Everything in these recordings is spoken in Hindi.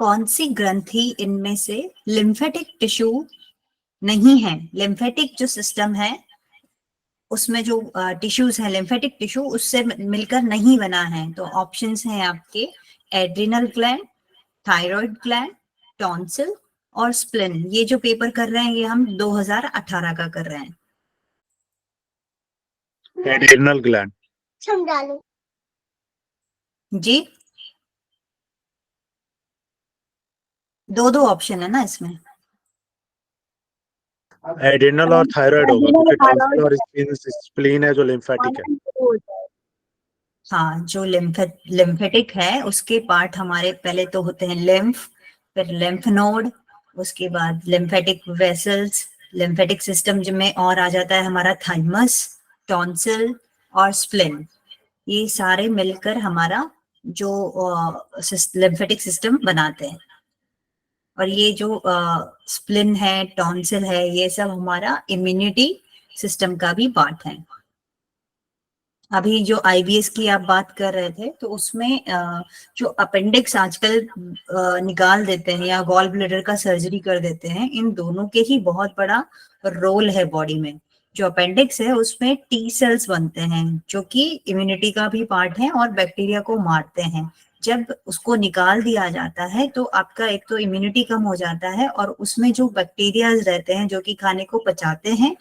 कौन सी ग्रंथि इनमें से लिम्फेटिक टिश्यू नहीं है? लिम्फेटिक जो सिस्टम है उसमें जो टिश्यूज है, लिम्फेटिक टिश्यू उससे मिलकर नहीं बना है। तो ऑप्शंस हैं आपके adrenal gland, thyroid gland, tonsil और स्प्लिन। ये जो पेपर कर रहे हैं ये हम 2018 का कर रहे हैं। एड्रिनल ग्लैंड जी, दो ऑप्शन है ना इसमें। एड्रिनल और थायराइड होगा क्योंकि टॉन्सिल और स्प्लीन है जो लिम्फेटिक है। हाँ, जो लिम्फेटिक है उसके पार्ट हमारे पहले तो होते हैं लिम्फ, फिर लिम्फ नोड, उसके बाद लिम्फेटिक वेसल्स, लिम्फेटिक सिस्टम जिनमें और आ जाता है हमारा थाइमस, टॉन्सिल और स्प्लिन। ये सारे मिलकर हमारा जो लिम्फेटिक सिस्टम बनाते हैं। और ये जो स्प्लिन है, टॉन्सिल है, ये सब हमारा इम्यूनिटी सिस्टम का भी पार्ट है। अभी जो आईबीएस की आप बात कर रहे थे तो उसमें जो अपेंडिक्स आजकल निकाल देते हैं या गॉल ब्लैडर का सर्जरी कर देते हैं, इन दोनों के ही बहुत बड़ा रोल है बॉडी में। जो अपेंडिक्स है उसमें टी सेल्स बनते हैं जो कि इम्यूनिटी का भी पार्ट है और बैक्टीरिया को मारते हैं। जब उसको निकाल दिया जाता है तो आपका एक तो इम्यूनिटी कम हो जाता है और उसमें जो बैक्टीरिया रहते हैं जो कि खाने को पचाते हैं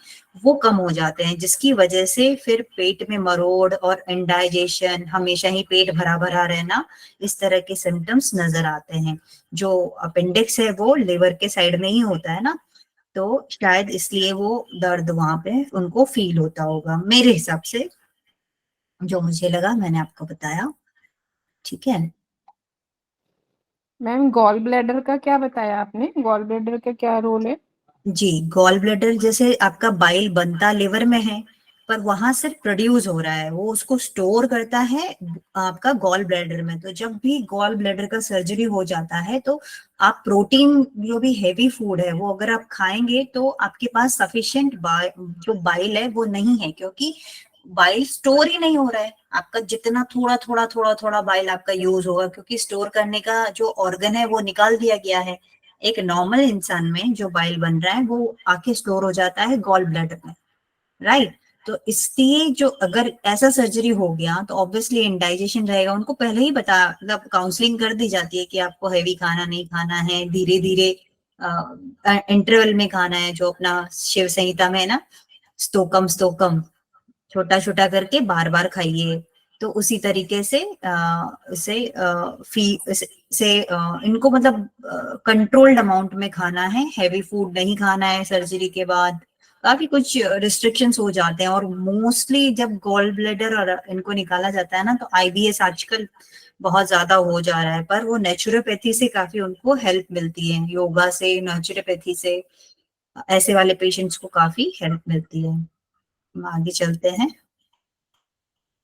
वो कम हो जाते हैं, जिसकी वजह से फिर पेट में मरोड़ और इंडाइजेशन, हमेशा ही पेट भरा भरा रहना, इस तरह के सिम्टम्स नजर आते हैं। जो अपेंडिक्स है वो लिवर के साइड में ही होता है ना, तो शायद इसलिए वो दर्द वहां पे उनको फील होता होगा, मेरे हिसाब से जो मुझे लगा मैंने आपको बताया। ठीक है मैम, गॉल ब्लैडर का क्या बताया आपने? गॉल ब्लैडर का क्या रोल है? जी, गॉल ब्लैडर जैसे आपका बाइल बनता लिवर में है पर वहां से प्रोड्यूस हो रहा है, वो उसको स्टोर करता है आपका गॉल ब्लैडर में। तो जब भी गॉल ब्लैडर का सर्जरी हो जाता है तो आप प्रोटीन, जो भी हैवी फूड है वो अगर आप खाएंगे तो आपके पास सफिशिएंट जो बाइल है वो नहीं है, क्योंकि बाइल स्टोर ही नहीं हो रहा है। आपका जितना थोड़ा थोड़ा थोड़ा थोड़ा बाइल आपका यूज होगा, क्योंकि स्टोर करने का जो ऑर्गन है वो निकाल दिया गया है। एक नॉर्मल इंसान में जो बाइल बन रहा है वो आके स्टोर हो जाता है गॉल ब्लैडर में, राइट। तो इसलिए जो अगर ऐसा सर्जरी हो गया तो ऑब्वियसली इंडाइजेशन रहेगा। उनको पहले ही बता, मतलब काउंसलिंग कर दी जाती है कि आपको हैवी खाना नहीं खाना है, धीरे धीरे इंटरवल में खाना है, जो अपना शिव संहिता में है ना, स्तोकम स्तोकम, छोटा छोटा करके बार बार खाइए। तो उसी तरीके से इनको मतलब कंट्रोल्ड अमाउंट में खाना है, हैवी फूड नहीं खाना है। सर्जरी के बाद काफी कुछ रिस्ट्रिक्शंस हो जाते हैं और मोस्टली जब गॉल ब्लैडर और इनको निकाला जाता है ना तो आईबीएस आजकल बहुत ज्यादा हो जा रहा है, पर वो नेचुरोपैथी से काफी उनको हेल्प मिलती है, योगा से, नेचुरोपैथी से ऐसे वाले पेशेंट्स को काफी हेल्प मिलती है। हम आगे चलते हैं।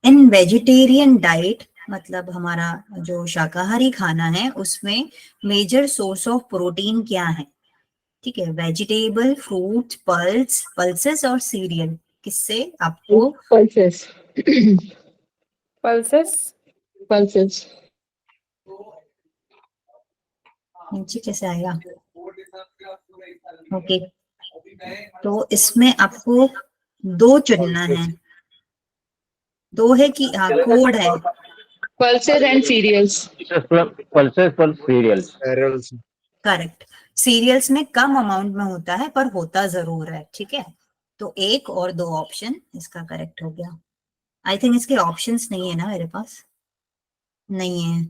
इन वेजिटेरियन डाइट, मतलब हमारा जो शाकाहारी खाना है उसमें मेजर सोर्स ऑफ प्रोटीन क्या है? ठीक है, वेजिटेबल, फ्रूट, पल्सेस और सीरियल। किससे आपको पल्सेस पल्सेस। पल्सेस नीचे कैसे आएगा? ओके, तो इसमें आपको दो चुनना है, दो है कि कोड है? pulses and cereals. Pulses plus cereals. Correct. Cereals में कम अमाउंट में होता है पर होता जरूर है, ठीक है। तो एक और दो ऑप्शन इसका करेक्ट हो गया। आई थिंक इसके ऑप्शंस नहीं है ना मेरे पास, नहीं है।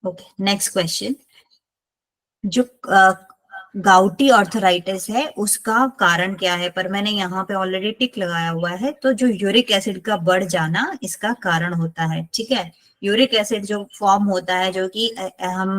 Okay, next question. जो गाउटी आर्थराइटिस है उसका कारण क्या है? पर मैंने यहाँ पे ऑलरेडी टिक लगाया हुआ है, तो जो यूरिक एसिड का बढ़ जाना इसका कारण होता है, ठीक है। यूरिक एसिड जो फॉर्म होता है, जो कि हम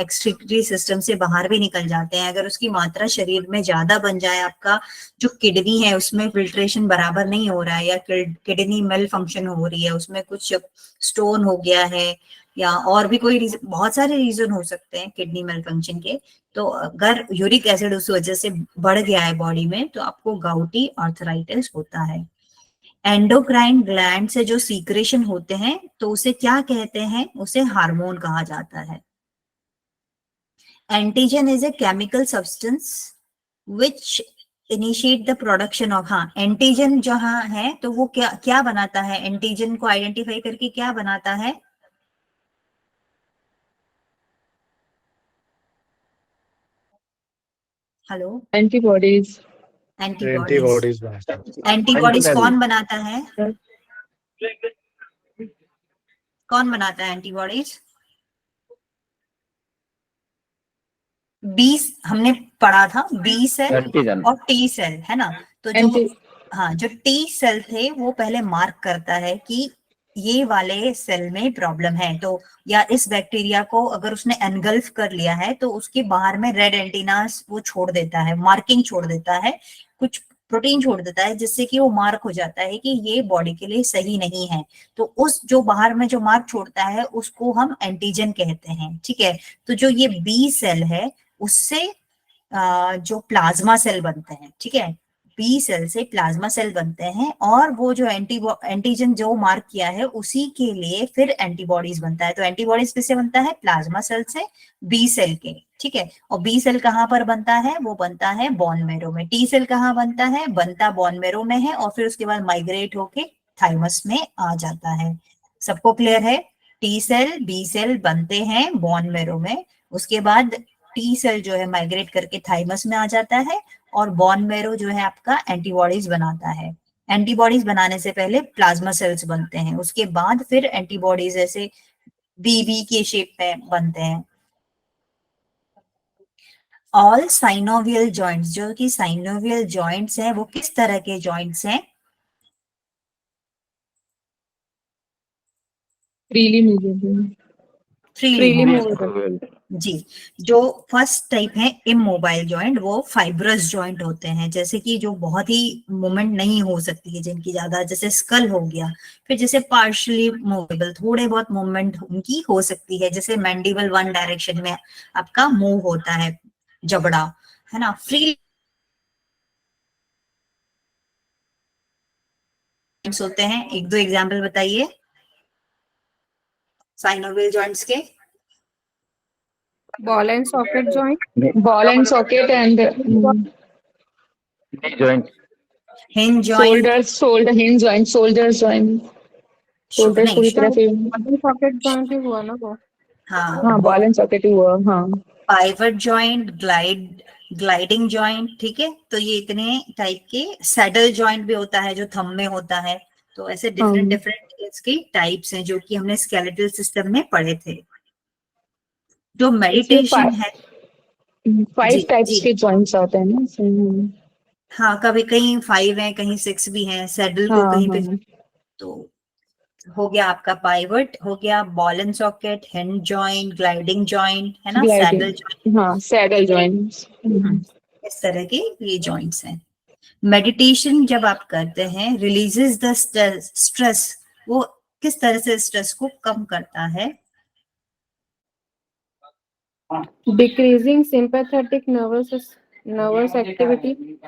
एक्सक्रीटरी सिस्टम से बाहर भी निकल जाते हैं, अगर उसकी मात्रा शरीर में ज्यादा बन जाए, आपका जो किडनी है उसमें फिल्ट्रेशन बराबर नहीं हो रहा है या किडनी मेल फंक्शन हो रही है, उसमें कुछ स्टोन हो गया है या और भी कोई बहुत सारे रीजन हो सकते हैं किडनी मेल फंक्शन के, तो अगर यूरिक एसिड उस वजह से बढ़ गया है बॉडी में तो आपको गाउटी आर्थराइटिस होता है। एंडोक्राइन ग्लैंड से जो सीक्रेशन होते हैं तो उसे क्या कहते हैं, उसे हार्मोन कहा जाता है। Antigen is a chemical substance which initiate the production of, हाँ एंटीजन जहां है तो वो क्या क्या बनाता है, एंटीजन को आइडेंटिफाई करके क्या बनाता है? Hello, antibodies. Antibodies. Antibodies antibodies कौन बनाता है, कौन बनाता है एंटीबॉडीज? बी, हमने पढ़ा था बी सेल एंटीजन। और टी सेल, है ना। तो जो एंटी हाँ जो टी सेल थे वो पहले मार्क करता है कि ये वाले सेल में प्रॉब्लम है, तो या इस बैक्टीरिया को अगर उसने एनगल्फ कर लिया है तो उसके बाहर में रेड एंटीनास वो छोड़ देता है, मार्किंग छोड़ देता है, कुछ प्रोटीन छोड़ देता है जिससे कि वो मार्क हो जाता है कि ये बॉडी के लिए सही नहीं है। तो उस जो बाहर में जो मार्क छोड़ता है उसको हम एंटीजन कहते हैं, ठीक है। तो जो ये बी सेल है उससे जो प्लाज्मा सेल बनते हैं, ठीक है, बी सेल से प्लाज्मा सेल बनते हैं और वो जो एंटीजन जो मार्क किया है उसी के लिए फिर एंटीबॉडीज बनता है। तो एंटीबॉडीज किससे बनता है, प्लाज्मा सेल से, बी सेल के, ठीक है। और बी सेल कहाँ पर बनता है, वो बनता है बोन मैरो में। टी सेल कहाँ बनता है, बनता बोन मैरो में है और फिर उसके बाद माइग्रेट होके थाइमस में आ जाता है। सबको क्लियर है? टी सेल बी सेल बनते हैं बोन मैरो में, उसके बाद टी सेल जो है माइग्रेट करके थाइमस में आ जाता है और बोन मैरो जो है आपका एंटीबॉडीज बनाता है। एंटीबॉडीज बनाने से पहले प्लाज्मा सेल्स बनते हैं, उसके बाद फिर एंटीबॉडीज ऐसे बीबी के शेप में बनते हैं। ऑल साइनोवियल जॉइंट्स, जो कि साइनोवियल जॉइंट्स हैं वो किस तरह के जॉइंट्स हैं? Freely movable. Freely movable. जी। जो फर्स्ट टाइप है इमोबाइल जॉइंट, वो फाइब्रस जॉइंट होते हैं, जैसे कि जो बहुत ही मूवमेंट नहीं हो सकती है जिनकी ज्यादा, जैसे स्कल हो गया। फिर जैसे पार्शियली मूवेबल, थोड़े बहुत मूवमेंट उनकी हो सकती है, जैसे मैंडिबल वन डायरेक्शन में आपका मूव होता है जबड़ा, है ना। फ्री होते हैं, एक दो एग्जाम्पल बताइए साइनोवियल जॉइंट्स के। Ball and socket joint. Ball and socket and knee joint, hinge joint, shoulder hinge joint, shoulders joint, shoulder नहीं, पूरी तरह से। बॉल एंड सॉकेट जॉइंट ही हुआ ना वो। हाँ, बॉल एंड सॉकेट ही हुआ। हाँ, पाइवट जॉइंट, ग्लाइडिंग जॉइंट, ठीक है। तो ये इतने टाइप के, सैडल जॉइंट भी होता है जो थंब में होता है। तो ऐसे डिफरेंट डिफरेंट इसके टाइप्स हैं जो कि हमने स्केलेटल सिस्टम में पढ़े थे। जो इसमें मेडिटेशन है, 5 टाइप्स जी के जॉइंट्स आते हैं ना इसमें। हाँ, कभी कहीं 5 है कहीं 6 भी हैं, सैडल को हाँ कहीं पे। हाँ, तो हो गया आपका पाइवट, हो गया ball and socket, hinge joint, gliding joint, है ना, सैडल जॉइंट, ग्लाइडिंग, हाँ सैडल ठीक है। जॉइंट्स। इस तरह के ये जॉइंट्स हैं। मेडिटेशन जब आप करते हैं, रिलीजेस द स्ट्रेस, वो किस तरह से स्ट्रेस को कम करता है? Decreasing sympathetic nervous activity.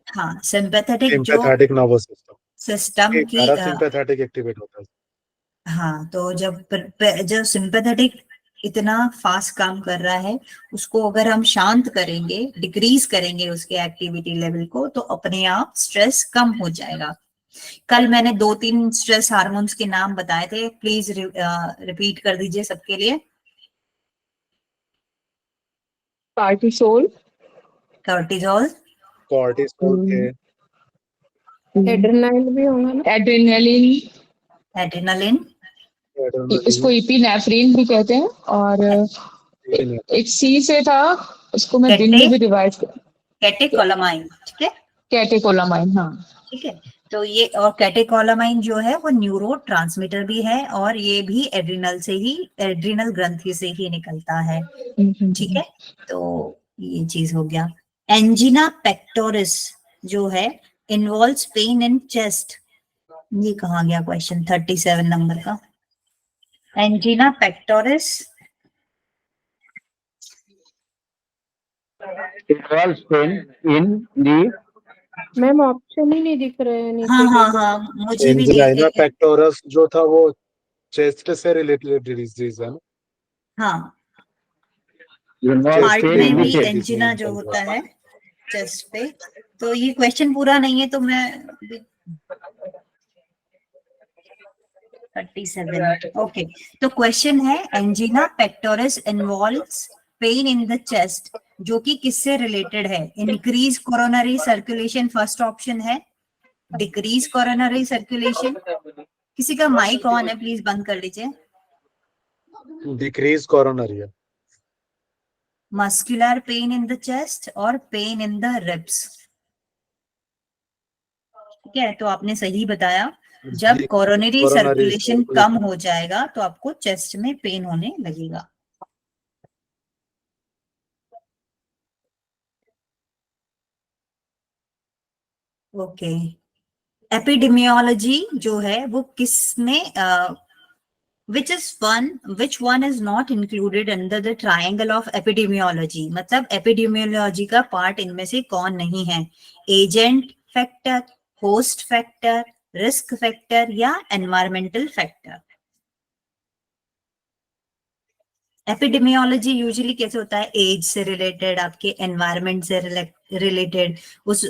हाँ, सिंपैथेटिक जो सिंपैथेटिक नर्वस सिस्टम, सिस्टम एक की पैरासिम्पैथेटिक एक्टिवेट होता है। हाँ, तो जब सिंपैथेटिक इतना फास्ट काम कर रहा है, उसको अगर हम शांत करेंगे, डिक्रीज करेंगे उसके एक्टिविटी लेवल को, तो अपने आप स्ट्रेस कम हो जाएगा। कल मैंने 2-3 स्ट्रेस हार्मोन्स के नाम बताए थे, प्लीज रिपीट कर दीजिए सबके लिए। कार्टिसोल, कॉर्टिजोल, कॉर्टिसोल के, एड्रेनालिन भी होगा ना। एड्रेनलिन, एड्रेनालिन, इसको इपिनेफ्रिन भी कहते हैं। और एक सी से था, उसको मैं दिन में भी डिवाइड कर, कैटेकोलामाइन, ठीक है, कैटेकोलामाइन। हाँ, ठीक है। तो ये और कैटेकोलामाइन जो है वो न्यूरो ट्रांसमीटर भी है और ये भी एड्रिनल से ही, एड्रिनल ग्रंथि से ही निकलता है, ठीक है। तो ये चीज हो गया। एंजिना पेक्टोरिस जो है इन्वॉल्व्स पेन इन चेस्ट, ये कहाँ गया क्वेश्चन 37 नंबर का। Angina pectoris involves pain in the ma'am option ही नहीं दिख रहे हैं हाँ नीचे हाँ के। हाँ, मुझे भी एंजिना नहीं। पेक्टोरस जो था वो चेस्ट से रिलेटेड डिजीज है ना, हाँ, Involve हार्ट pain में in the भी chest. एंजिना जो होता है चेस्ट पे। तो ये क्वेश्चन पूरा नहीं है तो मैं 37। ओके, तो क्वेश्चन है angina pectoralis involves pain in the chest, जो कि किससे रिलेटेड है? Increase coronary circulation first option है, डिक्रीज कोरोनरी सर्कुलेशन। किसी का माइक ऑन है, प्लीज बंद कर लीजिए। डिक्रीज कोरोनरी है। Muscular pain in the chest और पेन इन द रिब्स। ठीक है, तो आपने सही बताया। जब कोरोनरी सर्कुलेशन कम हो जाएगा तो आपको चेस्ट में पेन होने लगेगा। ओके, एपिडेमियोलॉजी जो है वो किस में which one is not included under the triangle of epidemiology? मतलब एपिडेमियोलॉजी का पार्ट इनमें से कौन नहीं है? Agent factor, host factor, risk factor या एनवायरमेंटल फैक्टर? एपिडेमियोलॉजी यूजुअली कैसे होता है? एज से रिलेटेड, आपके एनवायरमेंट से रिलेटेड, उस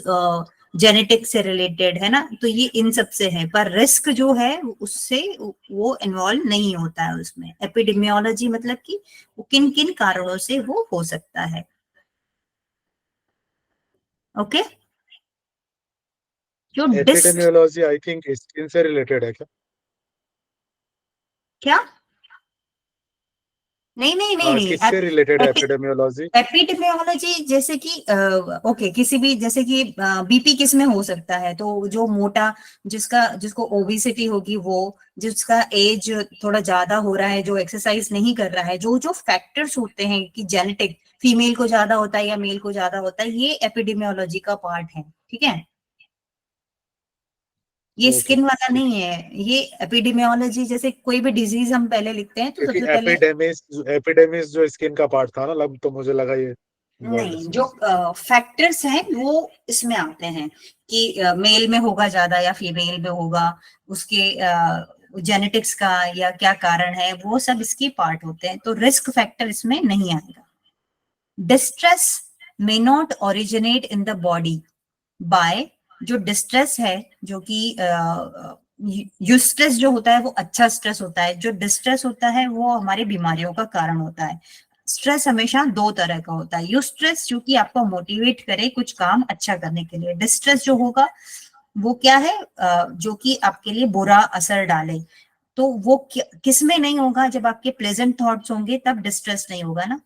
जेनेटिक से रिलेटेड, है ना? तो ये इन सब से है, पर रिस्क जो है उससे वो इन्वॉल्व नहीं होता है उसमें। एपिडेमियोलॉजी मतलब कि वो किन किन कारणों से वो हो सकता है। ओके, जो एपिडेमियोलॉजी आई थिंक स्किन से रिलेटेड है क्या? क्या? नहीं नहीं नहीं नहीं, किससे रिलेटेड है एपिडेमियोलॉजी? एपिडेमियोलॉजी जैसे कि ओके, किसी भी, जैसे कि बीपी किस में हो सकता है? तो जो मोटा, जिसको ओबेसिटी होगी, वो जिसका एज थोड़ा ज्यादा हो रहा है, जो एक्सरसाइज नहीं कर रहा है, जो जो फैक्टर्स होते हैं कि जेनेटिक, फीमेल को ज्यादा होता है या मेल को ज्यादा होता है, ये एपिडेमियोलॉजी का पार्ट है। ठीक है, ये स्किन वाला नहीं है। ये एपिडेमियोलॉजी, जैसे कोई भी डिजीज हम पहले लिखते हैं तो क्योंकि सबसे पहले एपिडेमिस जो स्किन का पार्ट था ना, लग तो मुझे लगा ये नहीं, जो फैक्टर्स हैं वो इसमें आते हैं कि मेल में होगा ज्यादा या फीमेल में होगा, उसके जेनेटिक्स का या क्या कारण है, वो सब इसकी पार्ट होते हैं। तो रिस्क फैक्टर इसमें नहीं आएगा। Distress may not originate in the body by, जो डिस्ट्रेस है, जो कि यूस्ट्रेस जो होता है वो अच्छा स्ट्रेस होता है, जो डिस्ट्रेस होता है वो हमारी बीमारियों का कारण होता है। स्ट्रेस हमेशा दो तरह का होता है। यूस्ट्रेस जो कि आपको मोटिवेट करे कुछ काम अच्छा करने के लिए, डिस्ट्रेस जो होगा वो क्या है, जो कि आपके लिए बुरा असर डाले। तो वो किस में नहीं होगा? जब आपके प्लेजेंट थॉट्स होंगे तब डिस्ट्रेस नहीं होगा ना।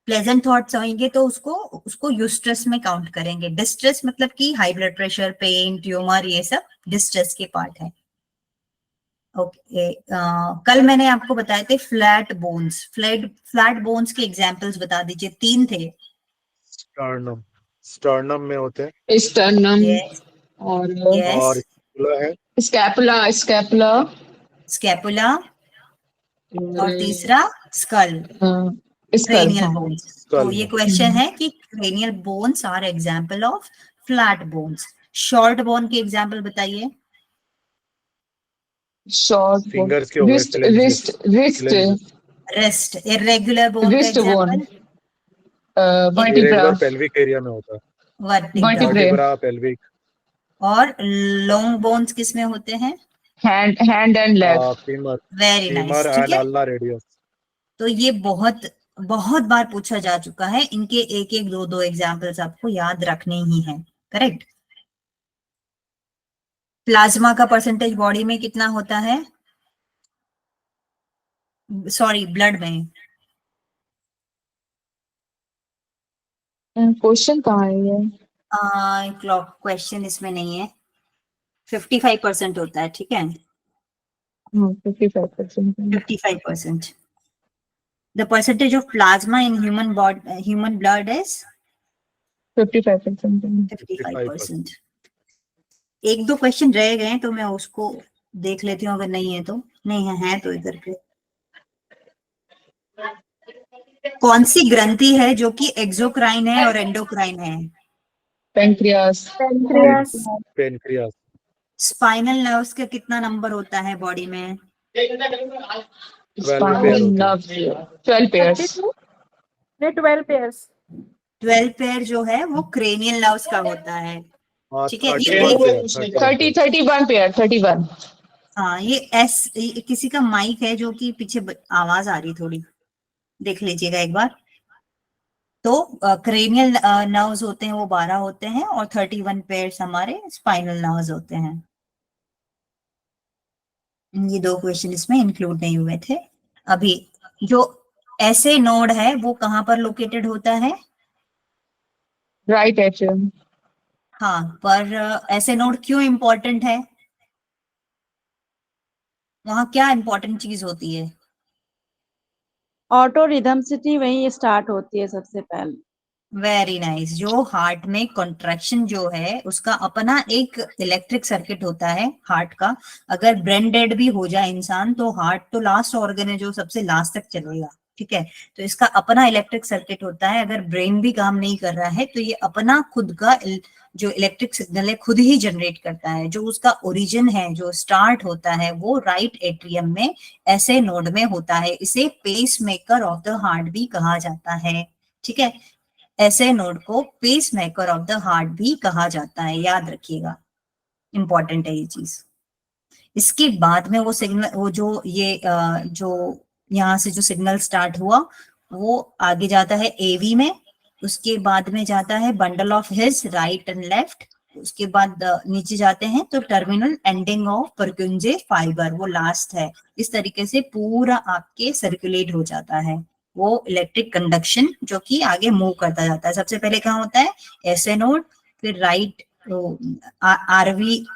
प्लेजेंट थॉट्स होंगे तो उसको उसको यूस्ट्रेस में काउंट करेंगे। डिस्ट्रेस मतलब कि high blood pressure, pain, tumour, ये सब डिस्ट्रेस के पार्ट है। ओके, कल मैंने आपको बताए थे फ्लैट बोन्स। फ्लैट बोन्स के एग्जांपल्स बता दीजिए, 3 थे। स्टर्नम में होते हैं। स्टर्नम यस और और स्कैपुला है। स्कैपुला स्कैपुला, और तीसरा स्कल, स्कल। क्रेनियल हाँ, बोन्स। तो ये क्वेश्चन है कि cranial bones are example of flat bones. Short bone के एग्जांपल बताइए। शॉर्ट बोन, फिंगर्स के हो गए, रिस्ट, इरेगुलर बोन का wrist bone, example vertebra, irregular pelvic area में होता है। वर्टिब्रा। Vertebra, pelvic. और लॉन्ग बोन्स किस में होते हैं? Hand and leg. Femur, very nice, ठीक एंड है। Ulna radius. तो ये बहुत बहुत बार पूछा जा चुका है। इनके एक एक दो दो एग्जाम्पल्स आपको याद रखने ही हैं। करेक्ट। प्लाज्मा का परसेंटेज बॉडी में कितना होता है? सॉरी, ब्लड में। क्वेश्चन कहाँ है ये? क्लॉक क्वेश्चन इसमें नहीं है। 55% होता है, ठीक है। 55%। 55%। The percentage of plasma in human blood is 55%। 55%। एक दो क्वेश्चन रह गए तो मैं उसको देख लेती हूँ, अगर नहीं है तो। नहीं है तो इधर पे कौन सी ग्रंथि है जो कि एक्सोक्राइन है और एंडोक्राइन है? Pancreas, pancreas, pancreas. Spinal nerves का कितना नंबर होता है बॉडी में? 12 पेयर स्पाइनल होती है। Nerve 12 pairs, 12 pairs. 12 पेयर जो है वो क्रेनियल नर्व्स का होता है। हाँ, ठीक है, 31 पेयर, 31 पेयर, 31। हाँ ये किसी का माइक है जो कि पीछे आवाज आ रही थोड़ी, देख लीजिएगा एक बार। तो क्रेनियल नर्व्स होते हैं वो 12 होते हैं और 31 पेयर्स हमारे स्पाइनल नर्व्स होते हैं। ये 2 क्वेश्चन इसमें इंक्लूड नहीं हुए थे। अभी जो ऐसे नोड है वो कहाँ पर लोकेटेड होता है? Right atrium. हाँ, पर ऐसे नोड क्यों इंपॉर्टेंट है? वहां क्या इंपॉर्टेंट चीज होती है? ऑटो रिदमसिटी वहीं स्टार्ट होती है सबसे पहले। Very nice. जो हार्ट में कॉन्ट्रैक्शन जो है उसका अपना एक इलेक्ट्रिक सर्किट होता है हार्ट का। अगर ब्रेन डेड भी हो जाए इंसान तो हार्ट तो लास्ट ऑर्गन है जो सबसे लास्ट तक चलेगा। ठीक है, तो इसका अपना इलेक्ट्रिक सर्किट होता है। अगर ब्रेन भी काम नहीं कर रहा है तो ये अपना खुद का जो इलेक्ट्रिक सिग्नल है खुद ही जनरेट करता है। जो उसका ओरिजिन है, जो स्टार्ट होता है, वो राइट एट्रियम में ऐसे नोड में होता है। इसे pacemaker of the heart भी कहा जाता है। ठीक है, ऐसे नोड को pacemaker of the heart भी कहा जाता है, याद रखिएगा, इंपॉर्टेंट है ये चीज। इसके बाद में वो सिग्नल, वो जो ये जो यहाँ से जो सिग्नल स्टार्ट हुआ वो आगे जाता है एवी में, उसके बाद में जाता है bundle of his right and left, उसके बाद नीचे जाते हैं तो टर्मिनल एंडिंग ऑफ परक्यूंजे फाइबर, वो लास्ट है। इस तरीके से पूरा आपके सर्कुलेट हो जाता है वो इलेक्ट्रिक कंडक्शन जो कि आगे मूव करता जाता है। सबसे पहले कहाँ होता है? एसए नोड, फिर राइट आरवी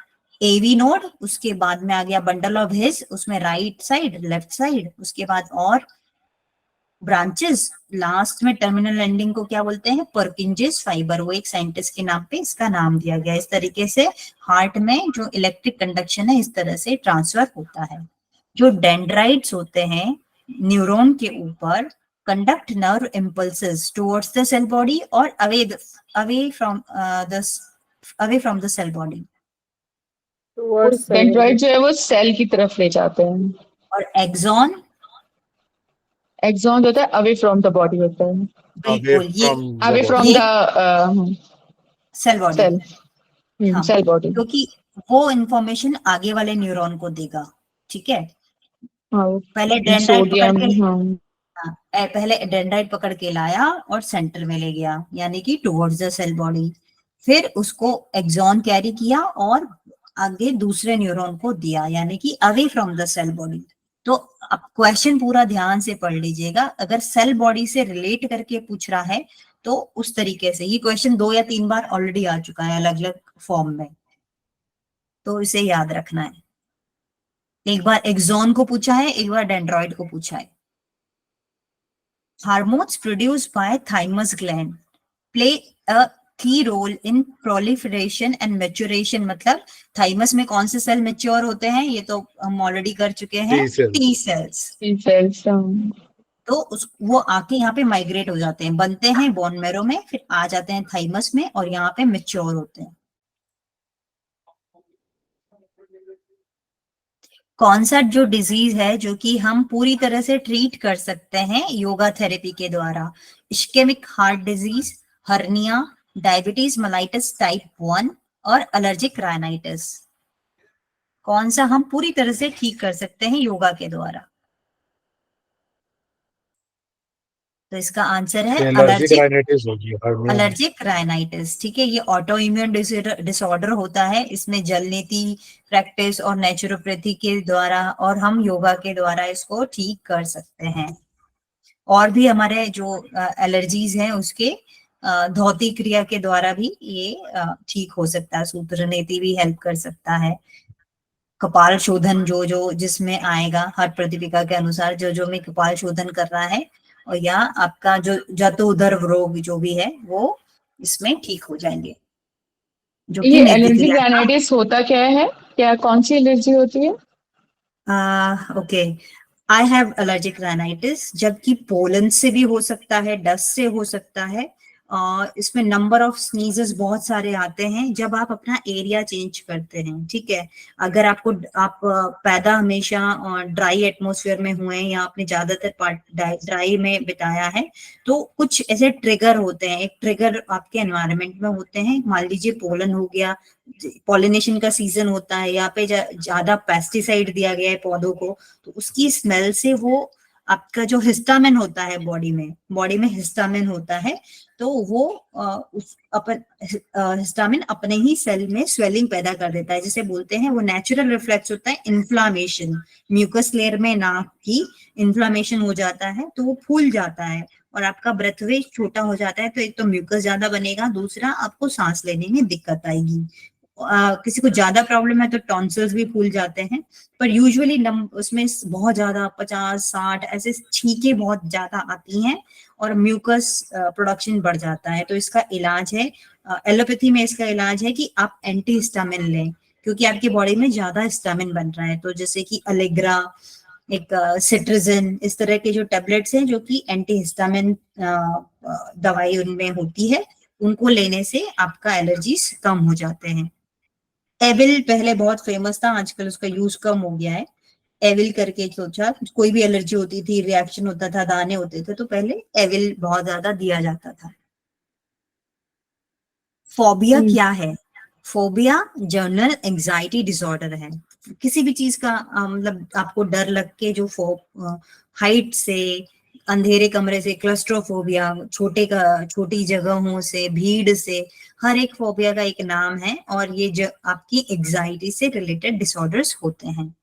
एवी नोड, उसके बाद में आ गया बंडल ऑफ हिज, उसमें राइट साइड लेफ्ट साइड, उसके बाद और ब्रांचेस, लास्ट में टर्मिनल एंडिंग को क्या बोलते हैं? परकिंजेस फाइबर, वो एक साइंटिस्ट के नाम पे इसका नाम दिया गया। इस तरीके से हार्ट में जो इलेक्ट्रिक कंडक्शन है इस तरह से ट्रांसफर होता है। जो डेंड्राइट्स होते हैं न्यूरॉन के ऊपर, conduct nerve impulses towards the cell body और away from the cell body. Dendrite जो है वो सेल की तरफ ले जाते हैं। और एक्सॉन एक्सॉन होता है अवे फ्रॉम द बॉडी होता है। बिल्कुल, ये अवे फ्रॉम ये द सेल बॉडी। सेल, हाँ, सेल बॉडी। क्योंकि वो इंफॉर्मेशन आगे वाले न्यूरॉन को देगा। ठीक है, पहले डेंड्राइट पकड़ सोडियम, के, हाँ, पहले डेंड्राइट पकड़ के लाया और सेंटर में ले गया, यानी कि टुवर्ड्स द सेल बॉडी। फिर उसको एक्सॉन कैरी किया और आगे दूसरे न्यूरॉन को दिया, यानी कि away from the cell body. तो अब क्वेश्चन पूरा ध्यान से पढ़ लीजिएगा। अगर सेल बॉडी से रिलेट करके पूछ रहा है तो उस तरीके से, ये क्वेश्चन 2 या 3 बार ऑलरेडी आ चुका है अलग अलग फॉर्म में, तो इसे याद रखना है। एक बार एक्सॉन को पूछा है, एक बार डेंड्रॉइड को पूछा है। Hormones produced by thymus gland play a key role in proliferation and maturation. मतलब थाइमस में कौन से सेल मैच्योर होते हैं ये तो हम ऑलरेडी कर चुके हैं, टी सेल्स। तो वो आके यहाँ पे माइग्रेट हो जाते हैं, बनते हैं बोन मैरो में, फिर आ जाते हैं थाइमस में और यहाँ पे मैच्योर होते हैं। कौन सा जो डिजीज है जो कि हम पूरी तरह से ट्रीट कर सकते हैं योगा थेरेपी के द्वारा? Ischaemic heart disease, hernia, diabetes mellitus type 1 और एलर्जिक राइनाइटिस। कौन सा हम पूरी तरह से ठीक कर सकते हैं योगा के द्वारा? तो इसका आंसर है एलर्जिक राइनाइटिस। ठीक है, ये ऑटो इम्यून डिसऑर्डर होता है। इसमें जल नीति प्रैक्टिस और नेचुरोपैथी के द्वारा और हम योगा के द्वारा इसको ठीक कर सकते हैं। और भी हमारे जो एलर्जीज हैं उसके धौती क्रिया के द्वारा भी ये ठीक हो सकता है। सूत्र नीति भी हेल्प कर सकता है। कपाल शोधन जो जिसमें आएगा हर प्रतिपिका के अनुसार, जो में कपाल शोधन कर रहा है, और या आपका जो जतोदर रोग जो भी है वो इसमें ठीक हो जाएंगे। जो ये एलर्जिक राइनाइटिस होता क्या है? क्या कौन सी एलर्जी होती है? Okay, I have allergic rhinitis, जबकि पोलन से भी हो सकता है, डस्ट से हो सकता है, इसमें नंबर ऑफ स्नीजेस बहुत सारे आते हैं जब आप अपना एरिया चेंज करते हैं, ठीक है। अगर आप पैदा हमेशा ड्राई एटमॉस्फेयर में हुए या आपने ज्यादातर पार्ट ड्राई में बिताया है, तो कुछ ऐसे ट्रिगर होते हैं। एक ट्रिगर आपके एनवायरनमेंट में होते हैं, मान लीजिए पोलन हो गया, पॉलिनेशन का सीजन होता है, यहाँ पे ज्यादा पेस्टिसाइड दिया गया है पौधों को, तो उसकी स्मेल से वो आपका जो हिस्टामिन होता है बॉडी में हिस्टामिन होता है, तो वो हिस्टामिन अपने ही सेल में स्वेलिंग पैदा कर देता है, जिसे बोलते हैं वो नेचुरल रिफ्लेक्स होता है इन्फ्लामेशन। म्यूकस लेयर में नाक की इन्फ्लामेशन हो जाता है तो वो फूल जाता है और आपका ब्रेथ वे छोटा हो जाता है, तो एक तो म्यूकस ज्यादा बनेगा, दूसरा आपको सांस लेने में दिक्कत आएगी। किसी को ज्यादा प्रॉब्लम है तो टॉन्सिल्स भी फूल जाते हैं, पर यूजुअली उसमें बहुत ज्यादा 50-60 ऐसे छींके बहुत ज्यादा आती हैं और म्यूकस प्रोडक्शन बढ़ जाता है। तो इसका इलाज है, एलोपैथी में इसका इलाज है कि आप एंटी हिस्टामिन लें, क्योंकि आपकी बॉडी में ज्यादा हिस्टामिन बन रहा है। तो जैसे कि अलेग्रा, एक सिट्रिजिन, इस तरह के जो टेबलेट्स हैं जो कि एंटी हिस्टामिन दवाई उनमें होती है, उनको लेने से आपका एलर्जीज कम हो जाते हैं। एविल पहले बहुत फेमस था, आजकल उसका यूज कम हो गया है। एविल करके सोचा, कोई भी एलर्जी होती थी, रिएक्शन होता था, दाने होते थे, तो पहले एविल बहुत ज्यादा दिया जाता था। फोबिया क्या है? फोबिया जनरल एंजाइटी डिसऑर्डर है। किसी भी चीज का मतलब आपको डर लग के जो हाइट से, अंधेरे कमरे से, क्लस्ट्रोफोबिया, छोटी जगहों से, भीड़ से, हर एक फोबिया का एक नाम है और ये आपकी एंजाइटी से रिलेटेड डिसऑर्डर्स होते हैं।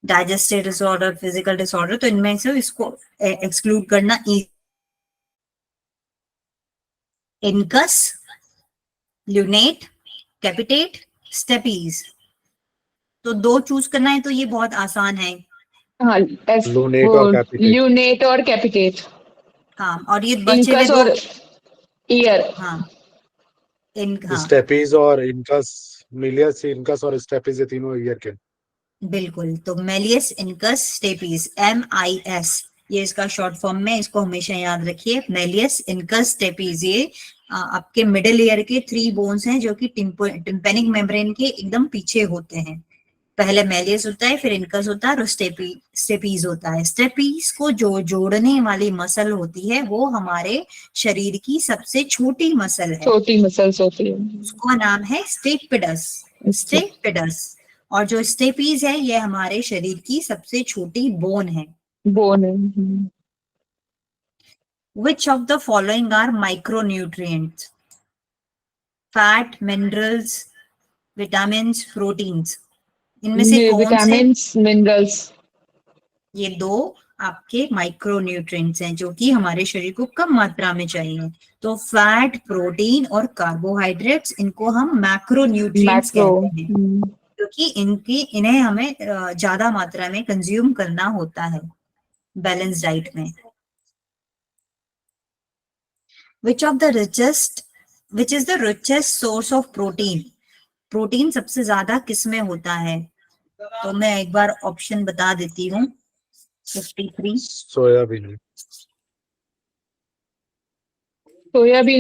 डाइजेस्टिव डिसऑर्डर, फिजिकल डिसऑर्डर, तो इनमें से इसको एक्सक्लूड करना इनकस, ल्यूनेट, कैपिटेट, स्टेपीज। तो 2 चूज करना है तो ये बहुत आसान है। हाँ, लूनेट और कैपिटेट। ल्यूनेट और कैपिटेट। हाँ, और ये बचे हुए इनकस 2। और ईयर। हाँ, स्टेपीज और इनकस, मिलियस, इनकस और स्टेपीज, ये तीनों ईयर के। बिल्कुल। तो मेलियस, इनकस, स्टेपीज, MIS, ये इसका शॉर्ट फॉर्म में, इसको हमेशा याद रखिए। मेलियस, इनकस, स्टेपीज, ये आपके मिडिल ईयर के 3 बोन्स हैं जो कि टिम्पेनिक मेम्ब्रेन के एकदम पीछे होते हैं। पहले मेलियस होता है, फिर इनकस होता है और स्टेपीज होता है। स्टेपीज को जो जोड़ने वाली मसल होती है वो हमारे शरीर की सबसे छोटी मसल है, छोटी मसल्स होती है। उसका नाम है स्टेपिडस। और जो स्टेपीज है ये हमारे शरीर की सबसे छोटी बोन है। बोन है। Which of the following are micronutrients? Fat, minerals, vitamins, proteins. इनमें से कौन से? Vitamins, minerals. ये 2 आपके माइक्रोन्यूट्रिएंट्स हैं जो कि हमारे शरीर को कम मात्रा में चाहिए। तो फैट, प्रोटीन और कार्बोहाइड्रेट्स, इनको हम मैक्रोन्यूट्रिएंट्स कहते हैं, क्योंकि इन्हें हमें ज्यादा मात्रा में कंज्यूम करना होता है बैलेंस डाइट में। Which is the richest source of protein? Protein सबसे ज्यादा किस में होता है? तो मैं एक बार ऑप्शन बता देती हूँ। 53 सोयाबीन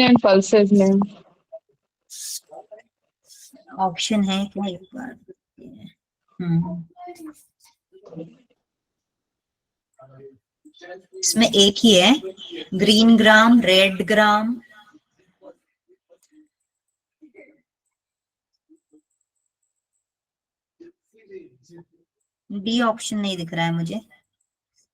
एंड पल्सेस में। ऑप्शन है क्या एक बार? इसमें एक ही है, ग्रीन ग्राम, रेड ग्राम। डी ऑप्शन नहीं दिख रहा है मुझे।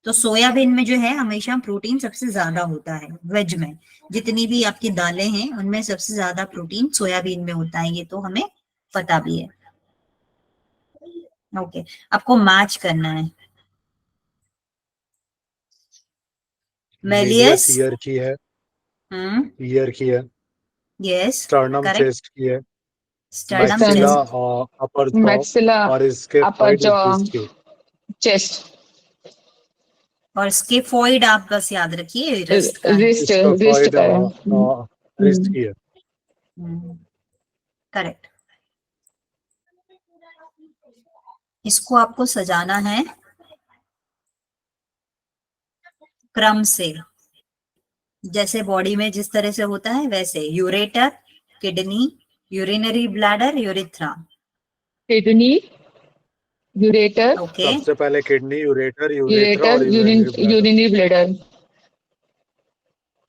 तो सोयाबीन में जो है हमेशा प्रोटीन सबसे ज्यादा होता है। वेज में जितनी भी आपकी दालें हैं उनमें सबसे ज्यादा प्रोटीन सोयाबीन में होता है, ये तो हमें पता भी है। ओके, आपको मैच करना है। मेलियस ईयर की है, ईयर की है। Yes, sternum correct. चेस्ट की है। स्टर्नम मैक्सिला चेस्ट, अपर मैक्सिला और इसके अपर जॉ, चेस्ट। और स्केफॉइड आप बस याद रखिए, रिस्ट का है। रिस्ट स्केफॉइड का है। रिस्ट की है। करेक्ट। इसको आपको सजाना है क्रम से। जैसे बॉडी में जिस तरह से होता है वैसे, ureter, kidney, urinary bladder, urethra. Kidney, ureter, okay, सबसे पहले किडनी, यूरेटर, यूरेथ्रा यूरेटर, और यूरिनरी ब्लैडर। Urinary bladder.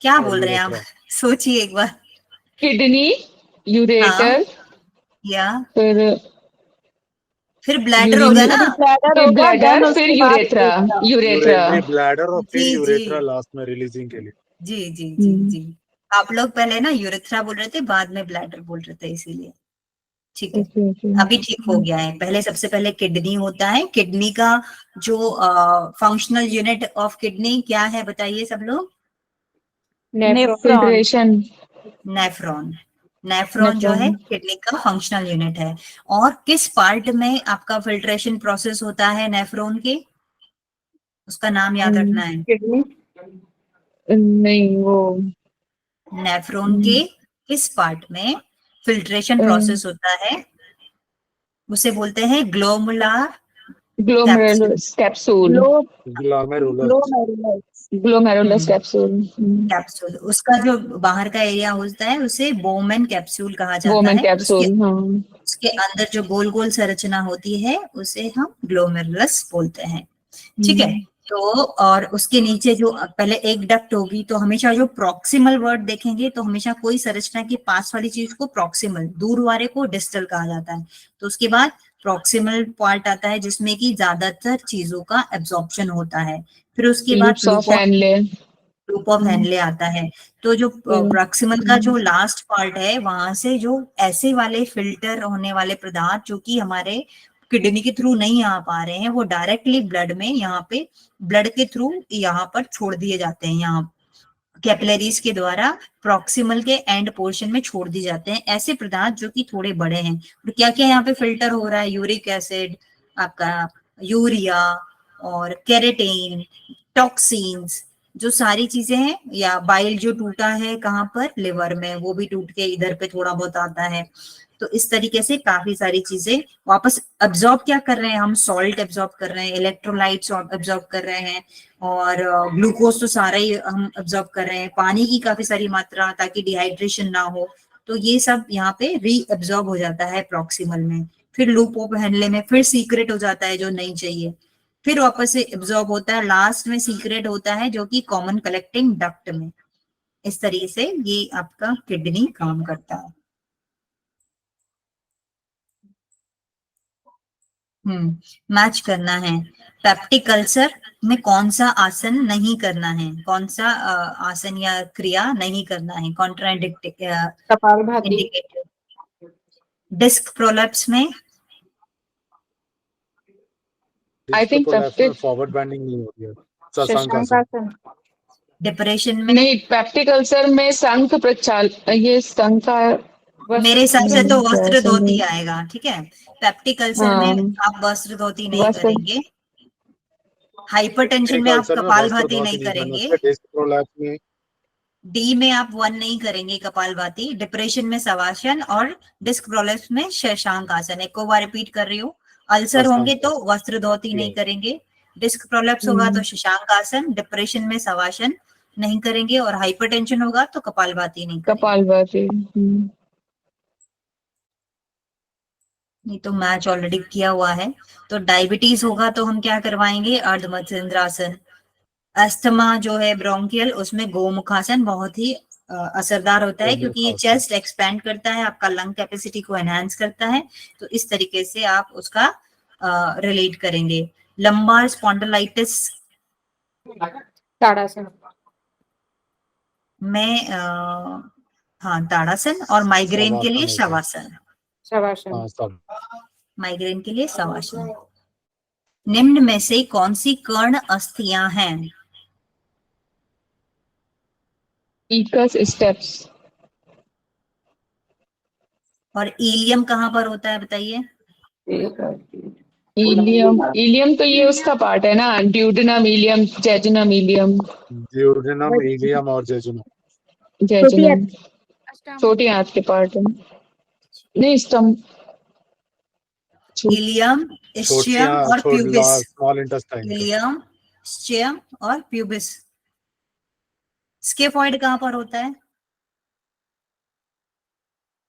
क्या और बोल रहे हैं आप? यूरेथ्रा। सोचिए एक बार। किडनी, हाँ, यूरेटर, या फिर ब्लैडर होगा यूरिनरी, ना? ब्लैडर फिर होगा, देन ब्लैडर, फिर उसके बाद urethra, urethra। Urethra. Urinary bladder और फिर जी जी यूरेथ्रा लास्ट में रिलीजिंग के लिए। जी जी जी हम्म, जी। आप लोग पहले ना यूरेथ्रा बोल रहे थे, बाद में ब्लैडर बोल रहे थे, इसीलिए। ठीक है, ओके ओके। अभी ठीक हो गया है। पहले सबसे पहले किडनी होता है। किडनी का जो फंक्शनल यूनिट ऑफ किडनी क्या है बताइए सब लोग? नेफ्रॉन। Filtration, nephron. नेफ्रॉन जो है नेफ्रॉन। किडनी का फंक्शनल यूनिट है। और किस पार्ट में आपका फिल्ट्रेशन प्रोसेस होता है नेफ्रॉन के? उसका नाम याद रखना है। किडनी। नहीं वो नेफ्रॉन के किस पार्ट में फिल्ट्रेशन प्रोसेस होता है? उसे बोलते हैं glomular capsule. Glomerulus capsule, glo glomerulus. Glomerulus. Glomerulus capsule, capsule, उसका जो बाहर का एरिया होता है उसे बोमेन कैप्सूल कहा जाता वोमेन है। उसके कैप्सूल। हाँ, उसके अंदर जो गोल गोल संरचना होती है उसे हम ग्लोमेरुलस बोलते हैं। ठीक है। तो और उसके नीचे जो पहले एक डक्ट होगी, तो हमेशा जो प्रॉक्सिमल वर्ड देखेंगे तो हमेशा कोई संरचना के पास वाली चीज को प्रॉक्सिमल, दूर वाले को डिस्टल कहा जाता है। तो उसके बाद प्रॉक्सिमल पार्ट आता है जिसमें कि ज्यादातर चीजों का एब्जॉर्प्शन होता है। फिर उसके बाद loops of Henle. Loop of Henle आता है। तो जो प्रॉक्सिमल का जो लास्ट पार्ट है, वहां से जो ऐसे वाले फिल्टर होने वाले पदार्थ जो कि हमारे किडनी के थ्रू नहीं आ पा रहे हैं, वो डायरेक्टली ब्लड में, यहाँ पे ब्लड के थ्रू यहाँ पर छोड़ दिए जाते हैं। यहाँ कैपिलरीज के द्वारा प्रॉक्सिमल के एंड पोर्शन में छोड़ दिए जाते हैं ऐसे पदार्थ जो कि थोड़े बड़े हैं। और क्या क्या यहाँ पे फिल्टर हो रहा है? यूरिक एसिड, आपका यूरिया, और केरेटीन, टॉक्सिन्स, जो सारी चीजें हैं, या बाइल जो टूटा है कहाँ पर, लिवर में, वो भी टूट के इधर पे थोड़ा बहुत आता है। तो इस तरीके से काफी सारी चीजें वापस अब्जॉर्ब क्या कर रहे हैं हम? सॉल्ट अब्जॉर्ब कर रहे हैं, इलेक्ट्रोलाइट्स अब्जॉर्ब कर रहे हैं, और ग्लूकोज तो सारा ही हम अब्जॉर्ब कर रहे हैं, पानी की काफी सारी मात्रा, ताकि डिहाइड्रेशन ना हो। तो ये सब यहाँ पे री अब्जॉर्ब हो जाता है प्रॉक्सिमल में। फिर लूप ऑफ हेनले में फिर सीक्रेट हो जाता है जो नहीं चाहिए, फिर वापस से एब्जॉर्ब होता है, लास्ट में सीक्रेट होता है जो कि कॉमन कलेक्टिंग डक्ट में। इस तरीके से ये आपका किडनी काम करता है। मैच करना है। पेप्टिक अल्सर में कौन सा आसन नहीं करना है? कौन सा आसन या क्रिया नहीं करना है? कपालभाति। इंडिकेटेड। डिस्क प्रोलैप्स में? आई थिंक प्रोलैप्स में पेप्टिक, फॉरवर्ड बेंडिंग नहीं होती है। शशांकासन। शशांकासन। डिप्रेशन में? नहीं पेप्टिक अल्सर में शंख प्रचाल, ये शंख का मेरे हिसाब से तो वस्त्र ऐसा धोती नहीं। आएगा। ठीक है, पेप्टिक अल्सर में हाँ, आप वस्त्र धोती नहीं बस करेंगे। हाइपरटेंशन पेप्टिक में आप अल्सर में वस्त्र कपालभाति नहीं धोती नहीं करना करेंगे। चाहिए। डिस्क प्रोलैप्स में डी में आप 1 नहीं करेंगे कपालभाति। डिप्रेशन में शवासन, और डिस्क प्रोलैप्स में शशांक आसन। एक बार रिपीट कर रही हूँ, अल्सर होंगे तो शशांकासन। वस्त्र धोती नहीं करेंगे, डिस्क प्रोलैप्स होगा तो शशांक आसन, डिप्रेशन में शवासन नहीं करेंगे, और हाइपरटेंशन होगा तो कपालभाति नहीं करेंगे। कपालभाति। नहीं तो मैच ऑलरेडी किया हुआ है। तो डायबिटीज होगा तो हम क्या करवाएंगे? अर्धमत्स्येंद्रासन। अस्थमा जो है ब्रोंकियल, उसमें गोमुखासन बहुत ही असरदार होता है, क्योंकि ये चेस्ट एक्सपैंड करता है, आपका लंग कैपेसिटी को एनहांस करता है। तो इस तरीके से आप उसका रिलेट करेंगे। लंबार स्पॉन्डिलाइटिस ताड़ासन। में हाँ ताड़ासन, और माइग्रेन के लिए शवासन होता है। शवासन। शवासन। हाँ सब। माइग्रेन के लिए शवासन। निम्न में से कौन सी कर्ण अस्थियां हैं? ईकस स्टेप्स। और इलियम कहाँ पर होता है बताइए? इलियम, इलियम तो ये उसका पार्ट है ना, duodenum ileum, jejunum ileum, duodenum, ileum और जेजुनम। जेजुनम छोटी आंत के पार्ट है। नहीं स्टम, इलियम, इस्चियम और pubis. Small intestine. Ileum, ischium और प्यूबिस। स्केफॉइड कहाँ पर होता है?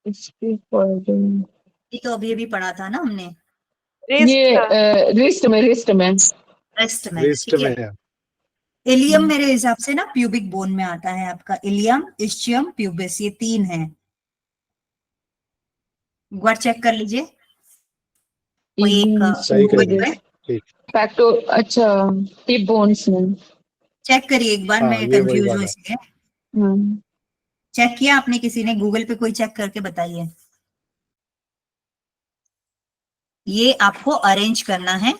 इसकी folding- ये तो अभी अभी पढ़ा था ना हमने, ये रिस्ट में रेस्ट में। रिस्ट ठीक है। में है। इलियम मेरे हिसाब से ना प्यूबिक बोन में आता है आपका, इलियम, इस्चियम, प्यूबिस, ये 3 है। एक बार चेक कर लीजिए कोई एक सही कह Google रहे पे ठीक। फैक्टो अच्छा टिप बोन्स में। चेक करिए एक बार, हाँ, मैं ये वही कंफ्यूज हूँ वाला है। इसलिए। हाँ, चेक किया आपने किसी ने गूगल पे? कोई चेक करके बताइए। ये आपको अरेंज करना है।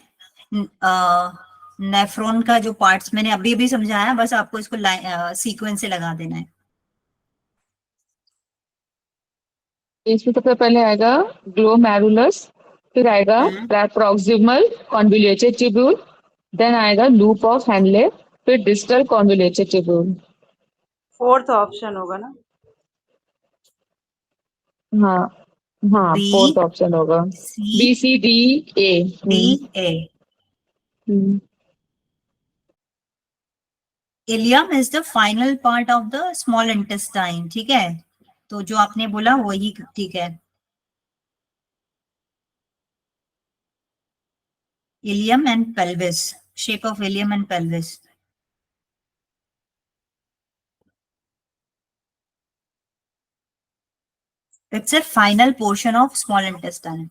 नेफ्रॉन का जो पार्ट्स मैंने अभी अभी समझाया, बस आपको इसको सीक्वेंस से लगा देना है। इसमें सबसे पहले आएगा ग्लोमेरुलस, फिर आएगा प्रॉक्सिमल कॉन्वोल्यूटेड ट्यूब्यूल, देन आएगा लूप ऑफ हैंडले, फिर distal convoluted tubule. 4th option होगा ना? हाँ हाँ, बी, 4th ऑप्शन होगा। C, B C D A. D, A. Ileum is the final part of the small intestine, ठीक है? तो जो आपने बोला वही ठीक है। Ileum and pelvis, shape of ileum and pelvis. It's a final portion of small intestine.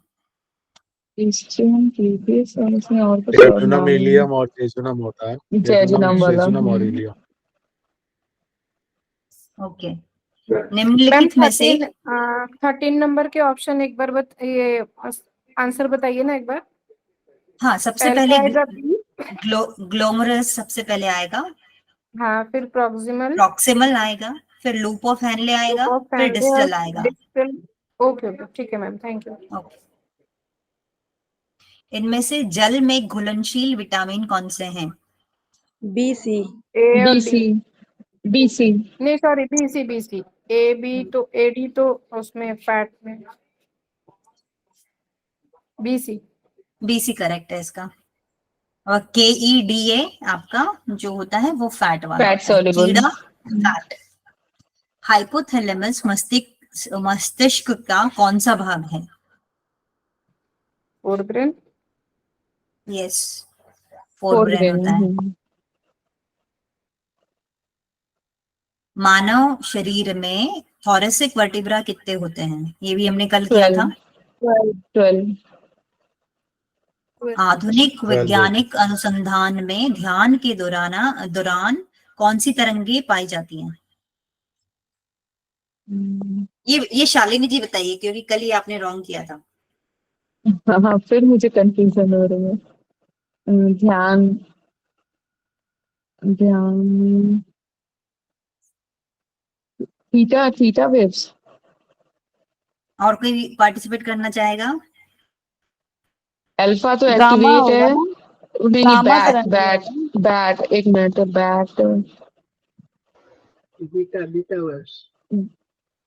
इसमें प्रीवियस और इसमें और कुछ और जेजुनम, नाम है। इलियम और जेजुनम होता है। जेजुनम वाला। जेजुनम और इलियम। ओके। मैम निम्नलिखित में से 13 नंबर के ऑप्शन एक बार ये आंसर बताइए ना एक बार। हाँ, सबसे पहले पहले आएगा बी, ग्लोमरस सबसे पहले आएगा, हाँ, फिर प्रॉक्सिमल, प्रॉक्सिमल आएगा, फिर लूप ऑफ हैंडले आएगा, फिर डिस्टल आएगा। डिस्टल। ओके ओके, ठीक है मैम, थैंक यू। ओके। इनमें से जल में घुलनशील विटामिन कौन से हैं? B C. ए और B D, C, B C. नहीं sorry, B C. A B तो ए डी तो उसमें फैट में, B C. B C correct है इसका। और KEDA आपका जो होता है वो फैट वाला फैट होता है, soluble। कीड़ा फैट। हाइपोथैलेमस मस्तिष्क का कौन सा भाग है? फोरब्रेन। यस, फोरब्रेन होता है। मानव शरीर में थोरेसिक वर्टिब्रा कितने होते हैं? ये भी हमने कल किया था। 12। आधुनिक वैज्ञानिक अनुसंधान में ध्यान के दौरान कौन सी तरंगे पाई जाती हैं? ये शालिनी जी बताइए, क्योंकि कल ही आपने रॉन्ग किया था। हाँ, फिर मुझे कंफ्यूजन हो रही है। ध्यान ध्यान थीटा, थीटा वेव्स। और कोई पार्टिसिपेट करना चाहेगा? अल्फा तो गामा एक्टिवेट होगा है। ना? नहीं, गामा बैट तरंग बैट बैट, एक minute, bat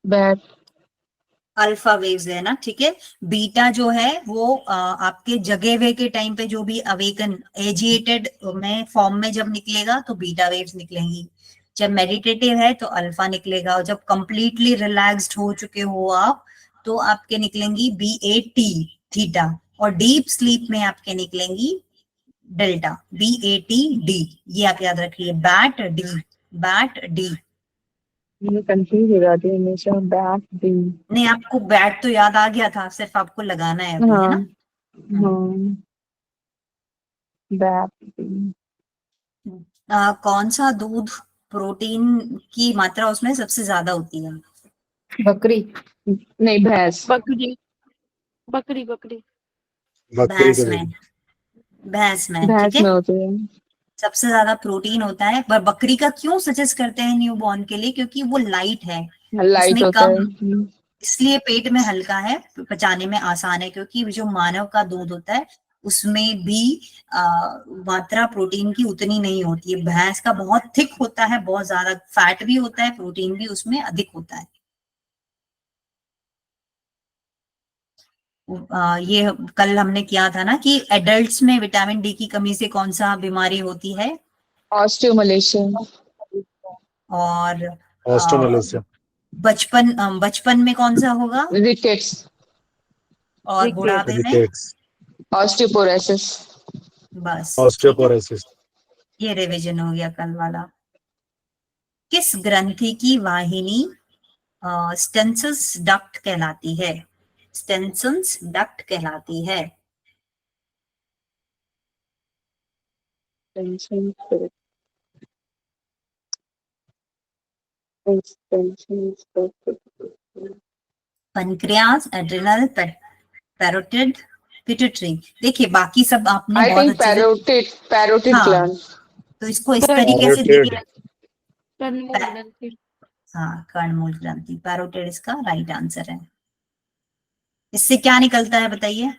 bat alpha waves है ना, ठीक है। बीटा जो है वो आपके जगे हुए के टाइम पे जो भी अवेकन एजिएटेड में फॉर्म में जब निकलेगा तो बीटा वेव्स निकलेंगी। जब मेडिटेटिव है तो अल्फा निकलेगा, और जब कंप्लीटली रिलैक्स्ड हो चुके हो आप तो आपके निकलेंगी BAT थीटा, और डीप स्लीप में आपके निकलेंगी डेल्टा, BATD। ये आप याद रखिए, बैट डी। मैं कंफ्यूज हो जाती हूँ हमेशा। Bat D. नहीं, आपको बैट तो याद आ गया था, सिर्फ आपको लगाना है अभी, है हाँ ना? हाँ, बैट डी। कौन सा दूध प्रोटीन की मात्रा उसमें सबसे ज्यादा होती है? बकरी। नहीं, भैंस। बकरी बकरी बकरी। बकरी भैंस के में, भैंस में, ठीक भैंस है। में होती है। सबसे ज्यादा प्रोटीन होता है, पर बकरी का क्यों सजेस्ट करते हैं न्यूबॉर्न के लिए? क्योंकि वो लाइट है, लाइट उसमें होता कम, है। इसलिए पेट में हल्का है, पचाने में आसान है। क्योंकि जो मानव का दूध होता है उसमें भी मात्रा प्रोटीन की उतनी नहीं होती है। भैंस का बहुत थिक होता है, बहुत ज्यादा फैट भी होता है, प्रोटीन भी उसमें अधिक होता है। ये कल हमने किया था ना कि एडल्ट्स में विटामिन डी की कमी से कौन सा बीमारी होती है? ऑस्टियोमलेशिया। और ऑस्टोमेलेसिया, बचपन में कौन सा होगा रिकेट्स, और Rickets. बुढ़ापे में? Rickets, osteoporosis. बस ठीक है, ऑस्टियोपोरोसिस। ये रिवीजन हो गया कल वाला। किस ग्रंथि की वाहिनी स्टेंसस डक्ट कहलाती है? स्टेंसस डक्ट कहलाती है। Tension, pancreas, adrenal, parotid, pituitary. देखिए बाकी सब आपने आई बहुत थिंक अच्छे से, पैरोटिड हाँ, ग्लैंड। तो इसको इस तरीके से पैरोटिड। देखिए। हाँ, कर्णमूल ग्रंथि, पैरोटिड इसका राइट आंसर है। इससे क्या निकलता है बताइए?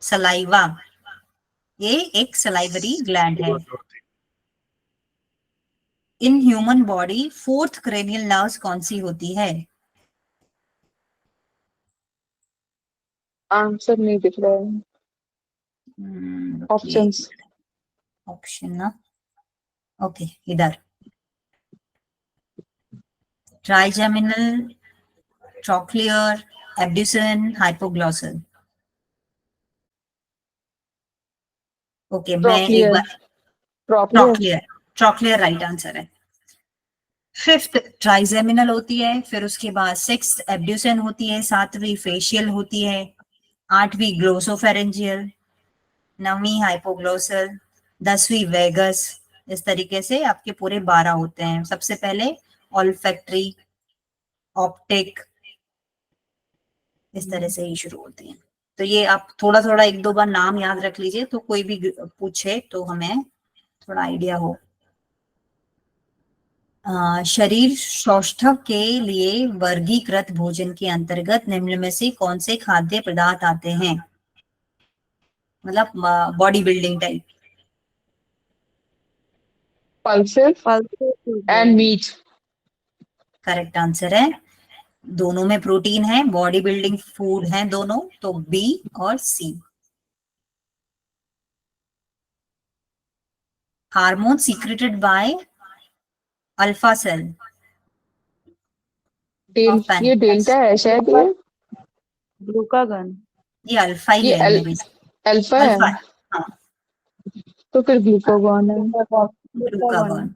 सलाइवा। ये एक सलाइवरी ग्लैंड है। In human body fourth cranial nerves कौन सी होती है? आंसर नहीं दिख रहा है, ऑप्शंस। ऑप्शन ना, ओके, इधर trigeminal, trochlear, abducens, hypoglossal. Okay, मैं एक ट्रॉक्लियर, बार, trochlear. Trochlear, trochlear right answer है। फिफ्थ ट्राइजेमिनल होती है, फिर उसके बाद सिक्स्थ एब्ड्यूसन होती है, सातवीं फेशियल होती है, आठवीं ग्लोसोफेरेंजियल, नवीं हाइपोग्लोसल, 10वीं वेगस। इस तरीके से आपके पूरे 12 होते हैं। सबसे पहले ऑल्फैक्टरी, ऑप्टिक, इस तरह से ही शुरू होती हैं। तो ये आप थोड़ा थोड़ा एक दो बार नाम याद रख लीजिए, तो कोई भी पूछे तो हमें थोड़ा आइडिया हो। शरीर सौष्ठव के लिए वर्गीकृत भोजन के अंतर्गत निम्न में से कौन से खाद्य पदार्थ आते हैं? मतलब body building type. Pulses Pulses and meat. Correct answer है। दोनों में प्रोटीन है, बॉडी बिल्डिंग फूड है दोनों, तो बी और C. Hormone secreted by alpha cell of ये पैनक्रियास। डेल्टा है शायद ये। glucagon. ये अल्फा ही ये है मेरे, अल्फा है, अल्फा। हाँ, तो फिर ग्लूकागॉन है। ग्लूकागॉन,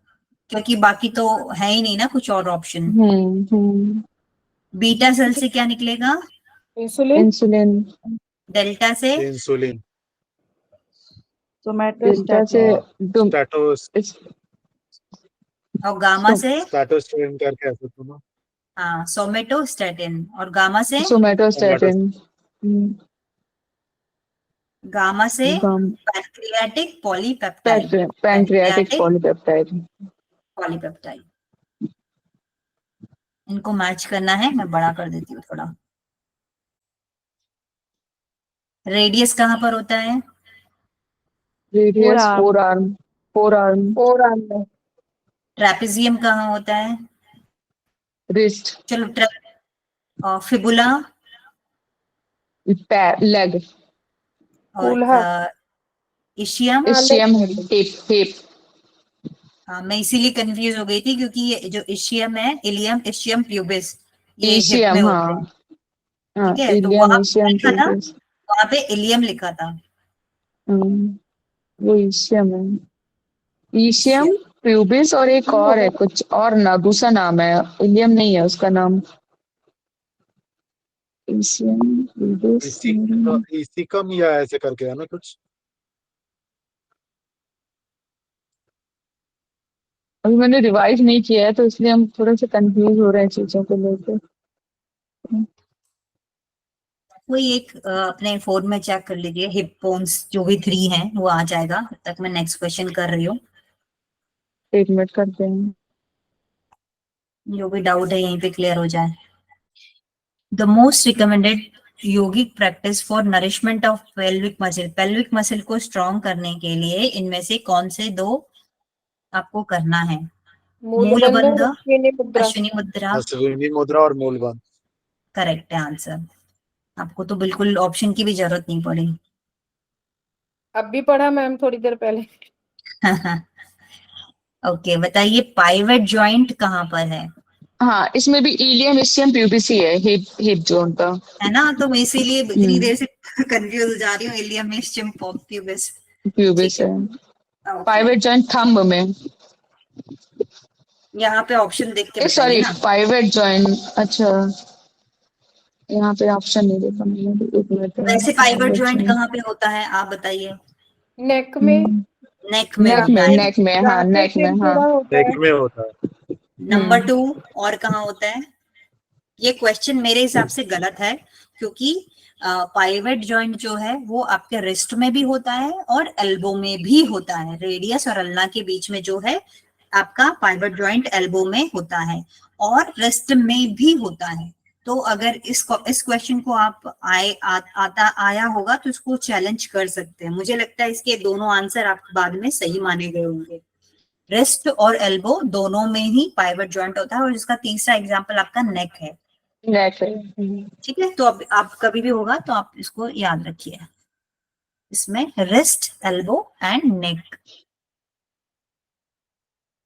क्योंकि बाकी तो है ही नहीं ना कुछ और ऑप्शन। हम्म। बीटा सेल से क्या निकलेगा? इंसुलिन। इंसुलिन। डेल्टा से? इंसुलिन। डेल्टा से Somatostatin. स्टैटोस, और गामा से? स्टैटोस्टेरिन करके ऐसे तो ना। हाँ, सोमेटोस्टेटिन। और गामा से? सोमेटोस्टेटिन। गामा से pancreatic polypeptide. Pancreatic polypeptide. Polypeptide. इनको मैच करना है, मैं बड़ा कर देती हूँ थोड़ा। रेडियस कहाँ पर होता है? Radius Forearm. Four arm. Trapezium कहाँ होता है? रिस्ट। चलो, फिबुला लेग। और इशियम। Ischium hip. हाँ, मैं इसीलिए कंफ्यूज हो गई थी, क्योंकि ये जो इशियम है, इलियम, इशियम प्यूबिस, ये हिप में इशियम, होते हैं। हाँ ठीक है, तो इलियम वहां पे इशियम लिखा था, प्यूबिस। वहां पे इलियम लिखा था। वो इशियम है। Ischium ischium. प्यूबिस और एक और है कुछ और ना, दूसरा नाम है, इलियम नहीं है उसका नाम। Ischium pubis. इसिकम या ऐसे करके है ना कुछ। अभी मैंने रिवाइज नहीं किया है, तो इसलिए हम थोड़े से कंफ्यूज हो रहे हैं चीजों को लेकर। कोई एक अपने फोन में चेक कर लीजिए, हिप बोन्स जो भी 3 हैं वो आ जाएगा। तब तक मैं नेक्स्ट क्वेश्चन कर रही हूँ। एक मिनट करते हैं। जो भी डाउट है यहीं पे क्लियर हो जाए। The most recommended yogic practice for nourishment of pelvic muscle. Pelvic muscle को स्ट्रॉन्ग करने के लिए इनमें से कौन से दो आपको करना है? मूलबंध, अश्विनी मुद्रा। अश्विनी मुद्रा और मूलबंध। करेक्ट है आंसर। आपको तो बिल्कुल ऑप्शन की भी जरूरत नहीं पड़ी। अब भी पढ़ा मैम थोड़ी देर पहले। ओके, बताइए पाइवेट जॉइंट कहाँ पर है? हाँ, इसमें भी इलियम इस्चियम प्यूबिस ही है, हिप हिप जोन का। है ना, तो मैं इसीलिए इतनी देर से कंफ्यूज हो जा रही हूँ, इलियम इस्चियम प्यूबिस। प्यूबिस ठीक है। है, ओके। पाइवेट जॉइंट थंब में। यहाँ पे ऑप्शन देख के ए बताइए सॉरी, ना। पाइवेट जॉइंट, अच्छा यहाँ पे ऑप्शन नहीं देखा मैंने, एक मिनट। वैसे पाइवेट पाइवेट जॉइंट जॉइंट कहाँ पे होता है, आप बताइए। नेक में, नेक में नेक होता में, है। नेक में, हाँ जहाँ पे नेक में, सिर हाँ। जुड़ा होता नेक है। में होता है। नंबर 2, और कहाँ होता है? ये क्वेश्चन मेरे हिसाब से गलत है, क्योंकि पाइवेट जॉइंट जो है वो आपके रिस्ट में भी होता है और एल्बो में भी होता है। रेडियस और अल्ना के बीच में जो है आपका पाइवेट जॉइंट एल्बो में होता है और रिस्ट में भी होता है। तो अगर इस क्वेश्चन को आप आया होगा तो इसको चैलेंज कर सकते हैं। मुझे लगता है इसके दोनों आंसर आप बाद में सही माने गए होंगे। रिस्ट और एल्बो दोनों में ही पाइवेट जॉइंट होता है, और इसका तीसरा एग्जांपल आपका नेक है। नेक है। ठीक है, तो अब आप कभी भी होगा तो आप इसको याद रखिए, इसमें wrist, elbow and neck.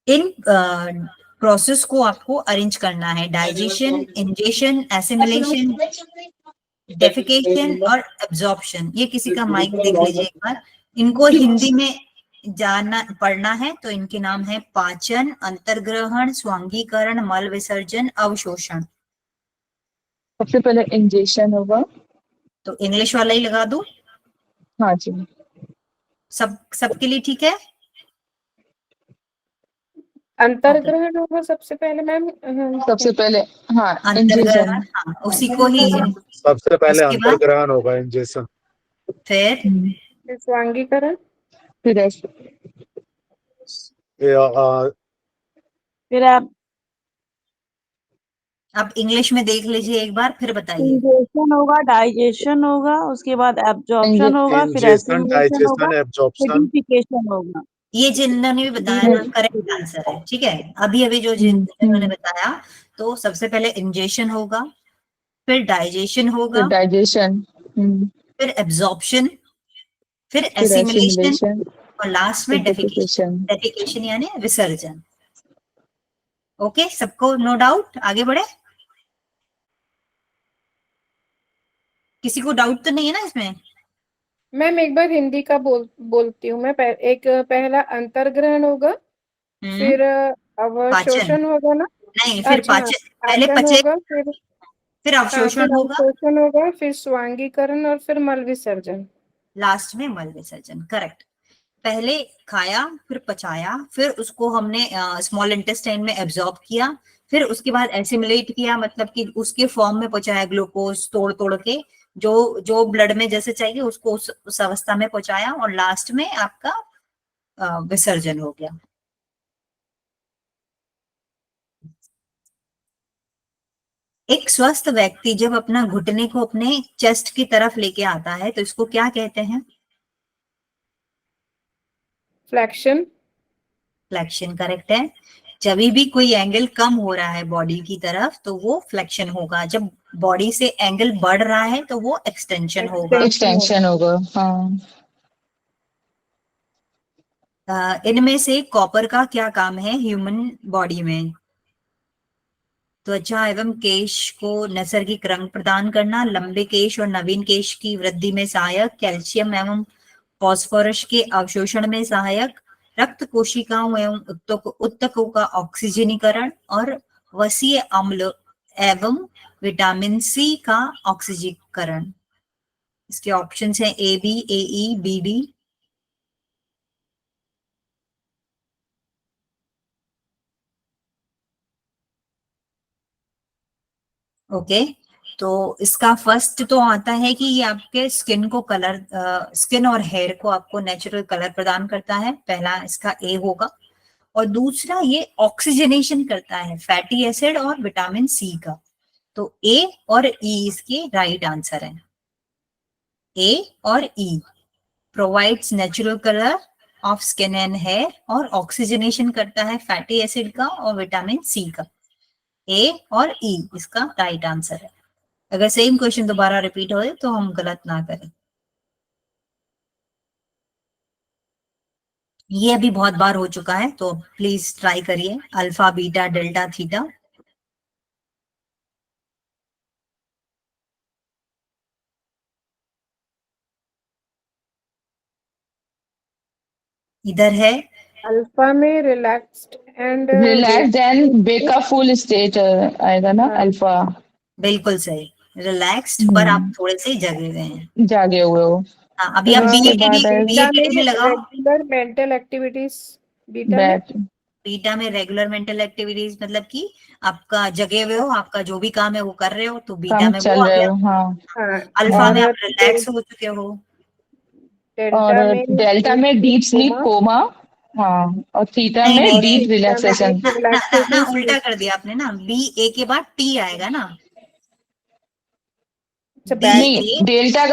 In process को आपको अरेंज करना है: डाइजेशन, इंजेशन, एसिमिलेशन, डेफिकेशन और एब्जॉर्प्शन। ये किसी का माइक देख लीजिए एक बार। इनको हिंदी में जानना पढ़ना है तो इनके नाम है पाचन, अंतर्ग्रहण, स्वांगीकरण, मल विसर्जन, अवशोषण। सबसे पहले इंजेक्शन होगा। तो इंग्लिश वाला ही लगा दूं? हाँ जी। सबके लिए ठीक है? अंतर्ग्रहण होगा सबसे पहले मैम। सबसे पहले, हाँ इंजेक्शन। अंतर्ग्रहण, हाँ उसी को ही। सबसे पहले उसके बाद अंतर्ग्रहण होगा, इंजेक्शन। फिर फिर स्वांगीकरण, फिर फिर आप आप इंग्लिश में देख लीजिए एक बार, फिर बताइए। इंजेक्शन होगा, डाइजेशन होगा, उसके बाद एब्जॉर्प्शन होगा, फिर इंजेक्शन, एसिमिलेशन होगा, डाइजेशन, फिर एब्जॉर्प्शन। डिफिकेशन होगा। ये जिन्होंने भी बताया ना, करेक्ट आंसर है। ठीक है, अभी अभी जो जिन्होंने बताया, तो सबसे पहले इंजेशन होगा, फिर डाइजेशन फिर होगा, डाइजेशन, फिर एब्जॉर्प्शन, फिर फिर एसिमिलेशन, एसिमिलेशन, और लास्ट फिर में डेफिकेशन। डिफिकेशन। डेफिकेशन यानी विसर्जन। ओके, सबको नो डाउट, आगे बढ़े? किसी को डाउट तो नहीं है ना इसमें? मैम एक बार हिंदी का बोलती हूँ मैं। एक पहला अंतर्ग्रहण होगा, फिर पाचन, अवशोषण होगा ना। नहीं फिर अच्छा हाँ, पाचन, पहले पाचन पचे, होगा, फिर हाँ फिर अवशोषण होगा, अवशोषण होगा, फिर स्वांगीकरण और फिर मल विसर्जन। लास्ट में मल विसर्जन। करेक्ट। पहले खाया, फिर पचाया, फिर उसको हमने स्मॉल इंटेस्टाइन में एब्जॉर्ब किया, फिर उसके बाद एसिमुलेट किया, मतलब कि उसके फॉर्म में पहुंचाया, ग्लूकोज तोड़ तोड़ के, जो जो ब्लड में जैसे चाहिए उसको उस अवस्था में पहुंचाया, और लास्ट में आपका विसर्जन हो गया। एक स्वस्थ व्यक्ति जब अपना घुटने को अपने चेस्ट की तरफ लेके आता है तो इसको क्या कहते हैं? फ्लेक्शन। फ्लेक्शन करेक्ट है। जब भी कोई एंगल कम हो रहा है बॉडी की तरफ तो वो फ्लेक्शन होगा, जब बॉडी से एंगल बढ़ रहा है तो वो एक्सटेंशन होगा। एक्सटेंशन होगा, हाँ। इनमें से कॉपर का क्या काम है ह्यूमन बॉडी में? त्वचा एवं केश को नैसर्गिक रंग प्रदान करना, लंबे केश और नवीन केश की वृद्धि में सहायक, कैल्शियम एवं फास्फोरस के अवशोषण में सहायक, रक्त कोशिकाओं एवं उत्तकों का ऑक्सीजनीकरण, और वसीय अम्ल एवं विटामिन सी का ऑक्सीजीकरण। इसके ऑप्शंस हैं A B, A E, B D. Okay, तो इसका फर्स्ट तो आता है कि ये आपके स्किन को कलर, स्किन और हेयर को आपको नेचुरल कलर प्रदान करता है, पहला इसका ए होगा। और दूसरा ये ऑक्सीजनेशन करता है फैटी एसिड और विटामिन सी का। तो ए और ई इसके राइट आंसर है। ए और E provides natural colour of skin and hair, और ऑक्सीजनेशन करता है फैटी एसिड का और विटामिन सी का। ए और ई इसका राइट आंसर है। अगर सेम क्वेश्चन दोबारा रिपीट हो तो हम गलत ना करें। ये अभी बहुत बार हो चुका है, तो प्लीज ट्राई करिए। Alpha, beta, delta, theta. इधर है अल्फा में रिलैक्स्ड एंड रिलैक्स एंड बेका फुल स्टेट आएगा ना हाँ। अल्फा। बिल्कुल सही, रिलैक्स्ड पर आप थोड़े से जगे हुए हैं। जागे हुए हो। हाँ, अभी आप उसके बाद बीटा में बीईटीडी में लगाओ। रेगुलर मेंटल एक्टिविटीज, बीटा में बैट बीटा में रेगुलर मेंटल एक्टिविटीज मतलब कि आपका जगे हुए हो, आपका जो भी काम है वो कर रहे हो, तो बीटा काम में वो चल आ रहे गया। हो, हाँ। हाँ। अल्फा में और आप रिलैक्स हो चुके हो। डेल्टा और में डेल्टा में डीप स्लीप कोमा, कोमा, हाँ। और थीटा नहीं में नहीं डीप नहीं, थीटा में रिलैक्सेशन। डीप रिलैक्सेशन ना उल्टा कर दिया आपने ना, बी ए के बाद टी आएगा ना। बी नहीं, ए डेल्टा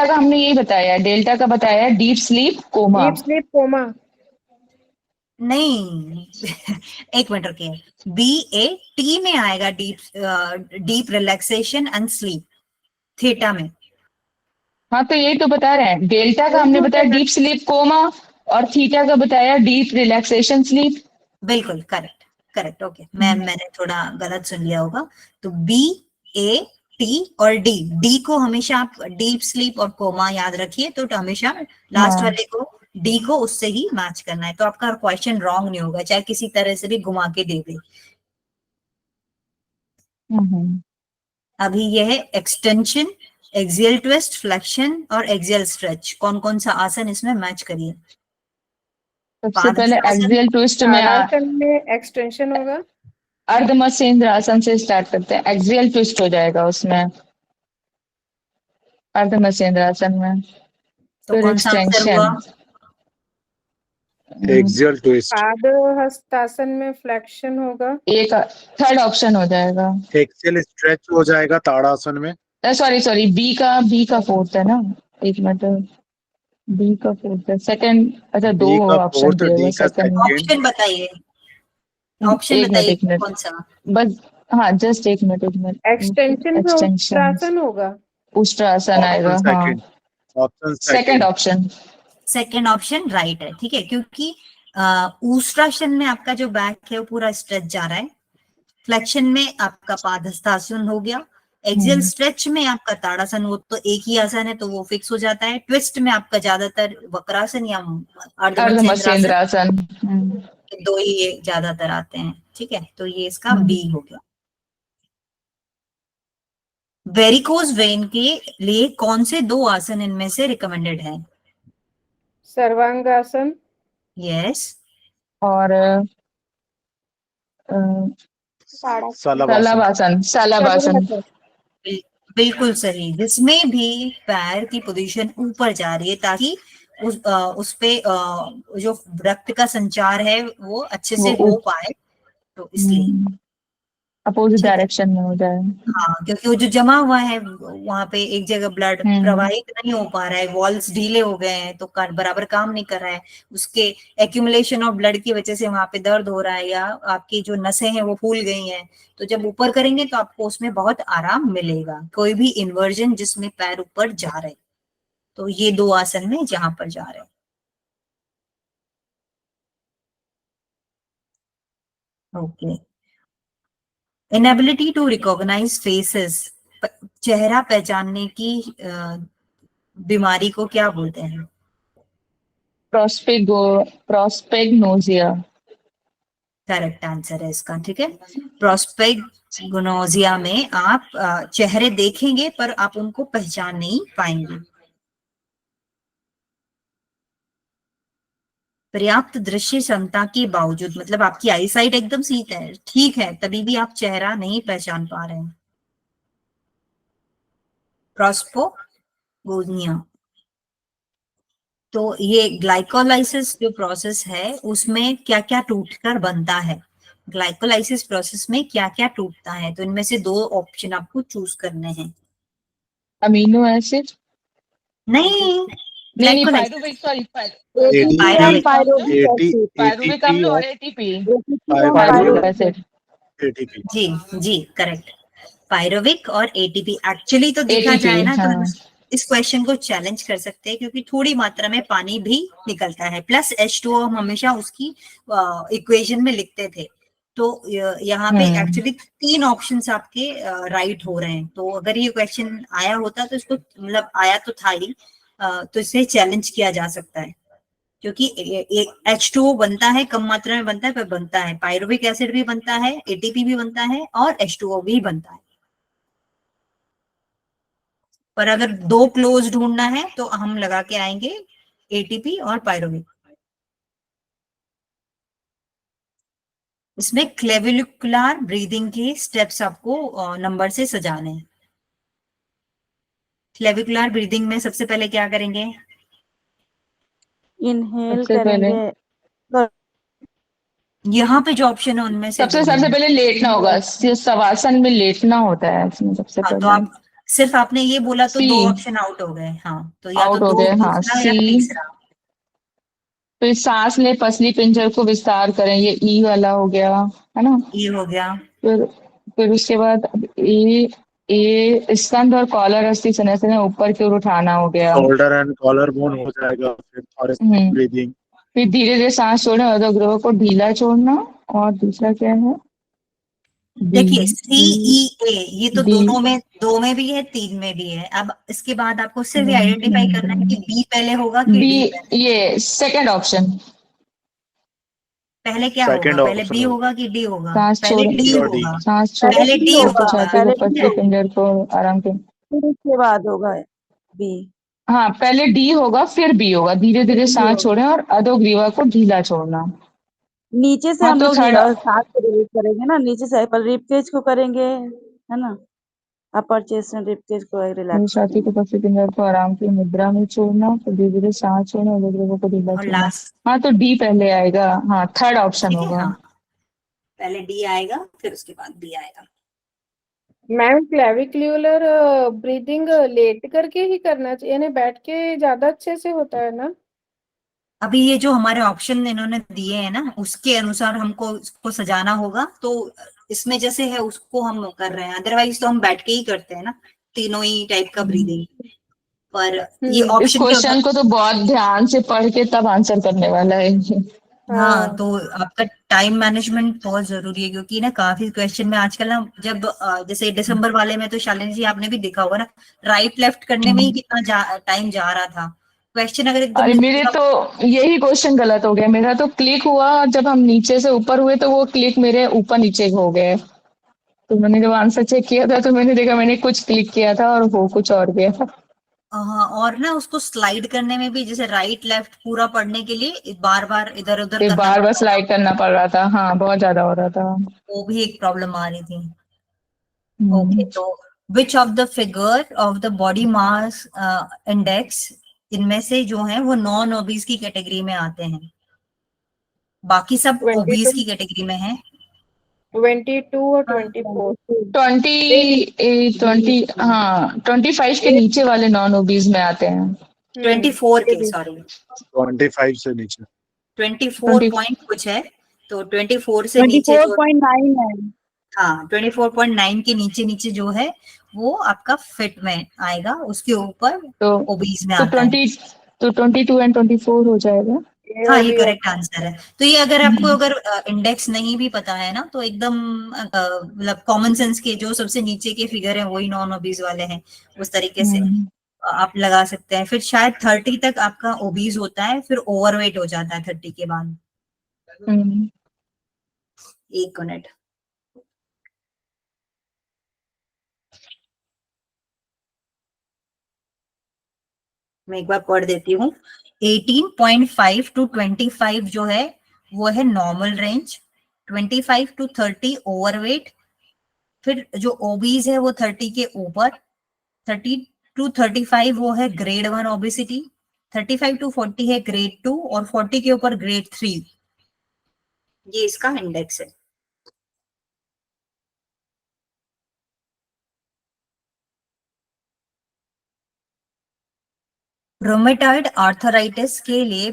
का हमने यही बताया, डेल्टा का बताया deep sleep coma. Deep sleep coma. नहीं एक मिनट रुकिए, बी ए टी में आएगा deep relaxation and sleep, theta में। हाँ, तो यही तो बता रहे हैं, डेल्टा का हमने बताया डीप स्लीप कोमा, और थीटा का बताया डीप रिलैक्सेशन स्लीप। बिल्कुल करेक्ट, करेक्ट, ओके। मैंने थोड़ा गलत सुन लिया होगा। तो बी ए टी और डी, डी को हमेशा आप डीप स्लीप और कोमा याद रखिए, तो हमेशा लास्ट हाँ। वाले को डी को उससे ही मैच करना है, तो आपका क्वेश्चन रॉन्ग नहीं होगा, चाहे किसी तरह से भी घुमा के दे दे। हम्म। अभी ये है एक्सटेंशन, एक्सियल ट्विस्ट, फ्लेक्शन और एक्सियल स्ट्रेच। कौन कौन सा आसन इसमें मैच करिए। सबसे पहले पादहस्तासन, एक्सियल ट्विस्ट में ताड़ासन में एक्सटेंशन होगा। अर्ध मत्स्येंद्र आसन से स्टार्ट करते हैं, एक्सियल ट्विस्ट हो जाएगा उसमें, अर्ध मत्स्येंद्र आसन में। तो फिर कौन सा आंसर हुआ। Extension, axial twist. पादहस्तासन में फ्लेक्शन होगा। एक थर्ड ऑप्शन हो जाएगा। एक्सियल स्ट्रेच हो जाएगा ताड़ासन में। सॉरी, बी का फोर्थ है ना, एक मिनट, बी का फोर्थ है, सेकंड, अच्छा दो बी का ऑप्शन फोर्थ, दिए हुए डी का सेकंड में। सेकंड। ऑप्शन बताइए, ऑप्शन एक मिनट, बताइए एक मिनट, कौन सा। बस, हाँ जस्ट एक मिनट, एक्सटेंशन में एक्सटेंशन, उत्तरासन होगा। उष्ट्रासन ऑप्शन आएगा, हाँ। Second, option second second. Option. Second option right है, ठीक है, क्योंकि ऊष्ट्रासन में आपका जो बैक है वो पूरा स्ट्रेच जा रहा है, फ्लेक्शन में आपका पादहस्तासन हो गया, एक्सियल स्ट्रेच में आपका ताड़ासन, वो तो एक ही आसन है तो वो फिक्स हो जाता है, ट्विस्ट में आपका ज्यादातर वक्रासन या अर्ध अर्धमत्स्येंद्रासन, मत्स्येंद्रासन। दो ही ये ज्यादातर आते हैं, ठीक है, तो ये इसका बी हो गया। वेरिकोज वेन के लिए कौन से दो आसन इनमें से रिकमेंडेड है। सर्वांगासन। यस। और सलवासन। सलाबासन। बिल्कुल सही, जिसमें भी पैर की पोजीशन ऊपर जा रही है ताकि उस पे जो रक्त का संचार है वो अच्छे से वो हो पाए, तो इसलिए। अपोजिट ठीक है, डायरेक्शन में हो जाए। हाँ, क्योंकि वो जो जमा हुआ है वहां पे एक जगह ब्लड प्रवाहित नहीं हो पा रहा है, वॉल्स ढीले हो गए हैं, तो बराबर काम नहीं कर रहा है, उसके एक्यूमुलेशन ऑफ ब्लड की वजह से वहां पे दर्द हो रहा है, या आपकी जो नसें हैं वो फूल गई हैं, तो जब ऊपर करेंगे तो आपको उसमें बहुत आराम मिलेगा। कोई भी इन्वर्जन जिसमें पैर ऊपर जा रहे, तो ये दो आसन में जहां पर जा रहे। Okay. Inability to recognise faces, चेहरा पहचानने की बीमारी को क्या बोलते हैं। प्रोस्पेगनोजिया। करेक्ट आंसर है इसका, ठीक है। प्रोस्पेगनोजिया में आप चेहरे देखेंगे पर आप उनको पहचान नहीं पाएंगे। पर्याप्त दृश्य क्षमता के बावजूद, मतलब आपकी आई साइट एकदम सीधा है, ठीक है, तभी भी आप चेहरा नहीं पहचान पा रहे हैं। प्रोस्पोगोनिया। तो ये ग्लाइकोलाइसिस जो प्रोसेस है उसमें क्या क्या टूटकर बनता है, ग्लाइकोलाइसिस प्रोसेस में क्या क्या टूटता है, तो इनमें से दो ऑप्शन आपको चूज करने हैं। Amino acid. नहीं, नहीं, glycolysis, pyruvic, sorry, pyruvic, pyruvic अम्ल और ATP. Pyruvic pyruvic acid. ATP. जी जी करेक्ट, पायरुविक और एटीपी। एक्चुअली तो देखा एटीपी, जाए ना तो हाँ। इस क्वेश्चन को चैलेंज कर सकते हैं, क्योंकि थोड़ी मात्रा में पानी भी निकलता है, प्लस H2O हम हमेशा उसकी इक्वेशन में लिखते थे। तो यहाँ पे एक्चुअली 3 ऑप्शंस आपके राइट हो रहे हैं। तो अगर ये क्वेश्चन आया होता तो इसको, मतलब आया तो था ही, तो इसे चैलेंज किया जा सकता है, क्योंकि H2O बनता है, कम मात्रा में बनता है पर बनता है, पायरुविक एसिड भी बनता है, ATP भी बनता है और H2O भी बनता है। पर अगर 2 क्लोज ढूंढना है तो हम लगा के आएंगे ATP और पायरुविक। इसमें क्लेविकुलर ब्रीदिंग के स्टेप्स आपको नंबर से सजाने हैं। क्लेविकुलर ब्रीदिंग में सबसे पहले क्या करेंगे? इनहेल सबसे पहले करेंगे। यहाँ पे जो ऑप्शन है उनमें से सबसे बोलिए। पहले लेटना होगा, शवासन में लेटना होता है इसमें सबसे हाँ, तो पहले। आप सिर्फ आपने ये बोला तो सी 2 ऑप्शन आउट हो गए। हाँ, तो या तो आउट हो दो गए, हाँ, दूसरा या सी। तीसरा। फिर सांस ले, पसली पिंजर को विस्तार करें, ये ई वाला हो गया, है ना। ये हो गया। फिर फिर उसके बाद ए स्कंध और कॉलर अस्थि संरचना ऊपर की ओर उठाना हो गया। शोल्डर एंड कॉलर बोन हो जाएगा, फिर थोरेसिक हम्म ब्रीदिंग। फिर धीरे धीरे सांस छोड़ना, अधोग्रह को ढीला छोड़ना। और दूसरा क्या है? डी देखिए डी CEA ये तो डी दोनों में, 2 में भी है, 3 में भी है। अब इसके बाद आपको सिर्फ आइडेंटिफाई करना है कि B पहले होगा कि बी, D पहले। ये सेकंड ऑप्शन। पहले क्या होगा? सेकंड पहले ऑप्शन B होगा, होगा कि D होगा? सांस पहले छोड़, D डी और डी। होगा। सांस छोड़, पहले पहले डी D ऊपर होगा, होगा। छाती को, पहले डी पसली होगा, पिंजर को आराम से। फिर उसके बाद होगा बी। हाँ, पहले डी होगा फिर बी होगा। धीरे धीरे बी सांस होगा। छोड़ें और अधोग्रीवा को ढीला छोड़ना। नीचे से हाँ, हम तो लोग थर्ड, सांस को रिलीज करेंगे ना, नीचे से पर रिप केज को करेंगे, है ना। Upper chest and rib cage को रिलैक्स छाती को, करेंगे। पसली पिंजर को आराम से मुद्रा में छोड़ना, फिर धीरे धीरे सांस छोड़ना, अधोग्रीवा को ढीला और छोड़ना। लास्ट, हाँ, तो डी पहले आएगा। हाँ, थर्ड ऑप्शन ठीक है। होगा। हाँ, पहले D आएगा फिर उसके बाद B आएगा। मैम क्लेविक्यूलर ब्रीदिंग लेट करके ही करना चाहिए, यानी बैठ के ज्यादा अच्छे से होता है ना? अभी ये जो हमारे ऑप्शन इन्होंने दिए हैं ना, उसके अनुसार हमको इसको सजाना होगा। तो इसमें जैसे है उसको हम कर रहे हैं, अदरवाइज तो हम बैठ के ही करते हैं ना, तीनों ही टाइप का ब्रीदिंग। पर ये इस ऑप्शन के, क्वेश्चन को तो बहुत ध्यान से पढ़ के तब आंसर करने वाला है। हाँ, तो आपका टाइम मैनेजमेंट बहुत जरूरी है, क्योंकि ना काफी क्वेश्चन में आजकल ना, जब जैसे दिसंबर वाले में तो शालिनी जी आपने भी देखा होगा ना, राइट लेफ्ट करने में ही कितना टाइम जा रहा था। क्वेश्चन अगर अरे, एकदम मेरे तो यही क्वेश्चन गलत हो गया। मेरा तो क्लिक हुआ और जब हम नीचे से ऊपर हुए तो वो क्लिक मेरे ऊपर नीचे हो गए। तो मैंने जब आंसर चेक किया था तो मैंने देखा मैंने कुछ क्लिक किया था और हो कुछ और गया। हाँ, और ना उसको स्लाइड करने में भी, जैसे राइट लेफ्ट पूरा पढ़ने के लिए बार बार इधर उधर फिर करना बार बार पड़ता था, स्लाइड करना पड़ रहा था। हाँ, बहुत ज्यादा हो रहा था। वो भी एक प्रॉब्लम आ रही थी। ओके, हम्म, तो which of the figure of the body mass index, इनमें से जो है वो नॉन ओबीज की कैटेगरी में आते हैं, बाकी सब 22 ओबीज की कैटेगरी में है। 22 और 24। 20 हाँ, 25 के नीचे वाले नॉन ओबीज में आते हैं। 24 ये के, भी। सॉरी, 25 से नीचे। 24 ट्वेंटी पॉइंट कुछ है। तो 24 से नीचे जो, 24.9 है। हाँ, 24.9 के नीचे नीचे जो है वो आपका फिट में आएगा, उसके ऊपर तो ओबीज में तो आता है। 22 एंड 24 हो जाएगा। हाँ, ये भी करेक्ट आंसर है। तो ये अगर आपको, हम्म, अगर इंडेक्स नहीं भी पता है ना, तो एकदम मतलब कॉमन सेंस के जो सबसे नीचे के फिगर हैं वही नॉन ओबीज वाले हैं, उस तरीके से हम्म, आप लगा सकते हैं। फिर शायद 30 तक आपका ओबीज होता है, फिर ओवरवेट हो जाता है 30 के बाद। हम्म। 1 मिनट, मैं एक बार पढ़ देती हूँ। 18.5 to 25 जो है वो है नॉर्मल रेंज, 25 to 30 ओवरवेट, फिर जो ओबीज है वो 30 के ऊपर, 30 to 35 वो है ग्रेड 1 ओबेसिटी, 35 to 40 है ग्रेड 2, और 40 के ऊपर ग्रेड 3। ये इसका इंडेक्स है। रोमेटॉइड आर्थराइटिस के लिए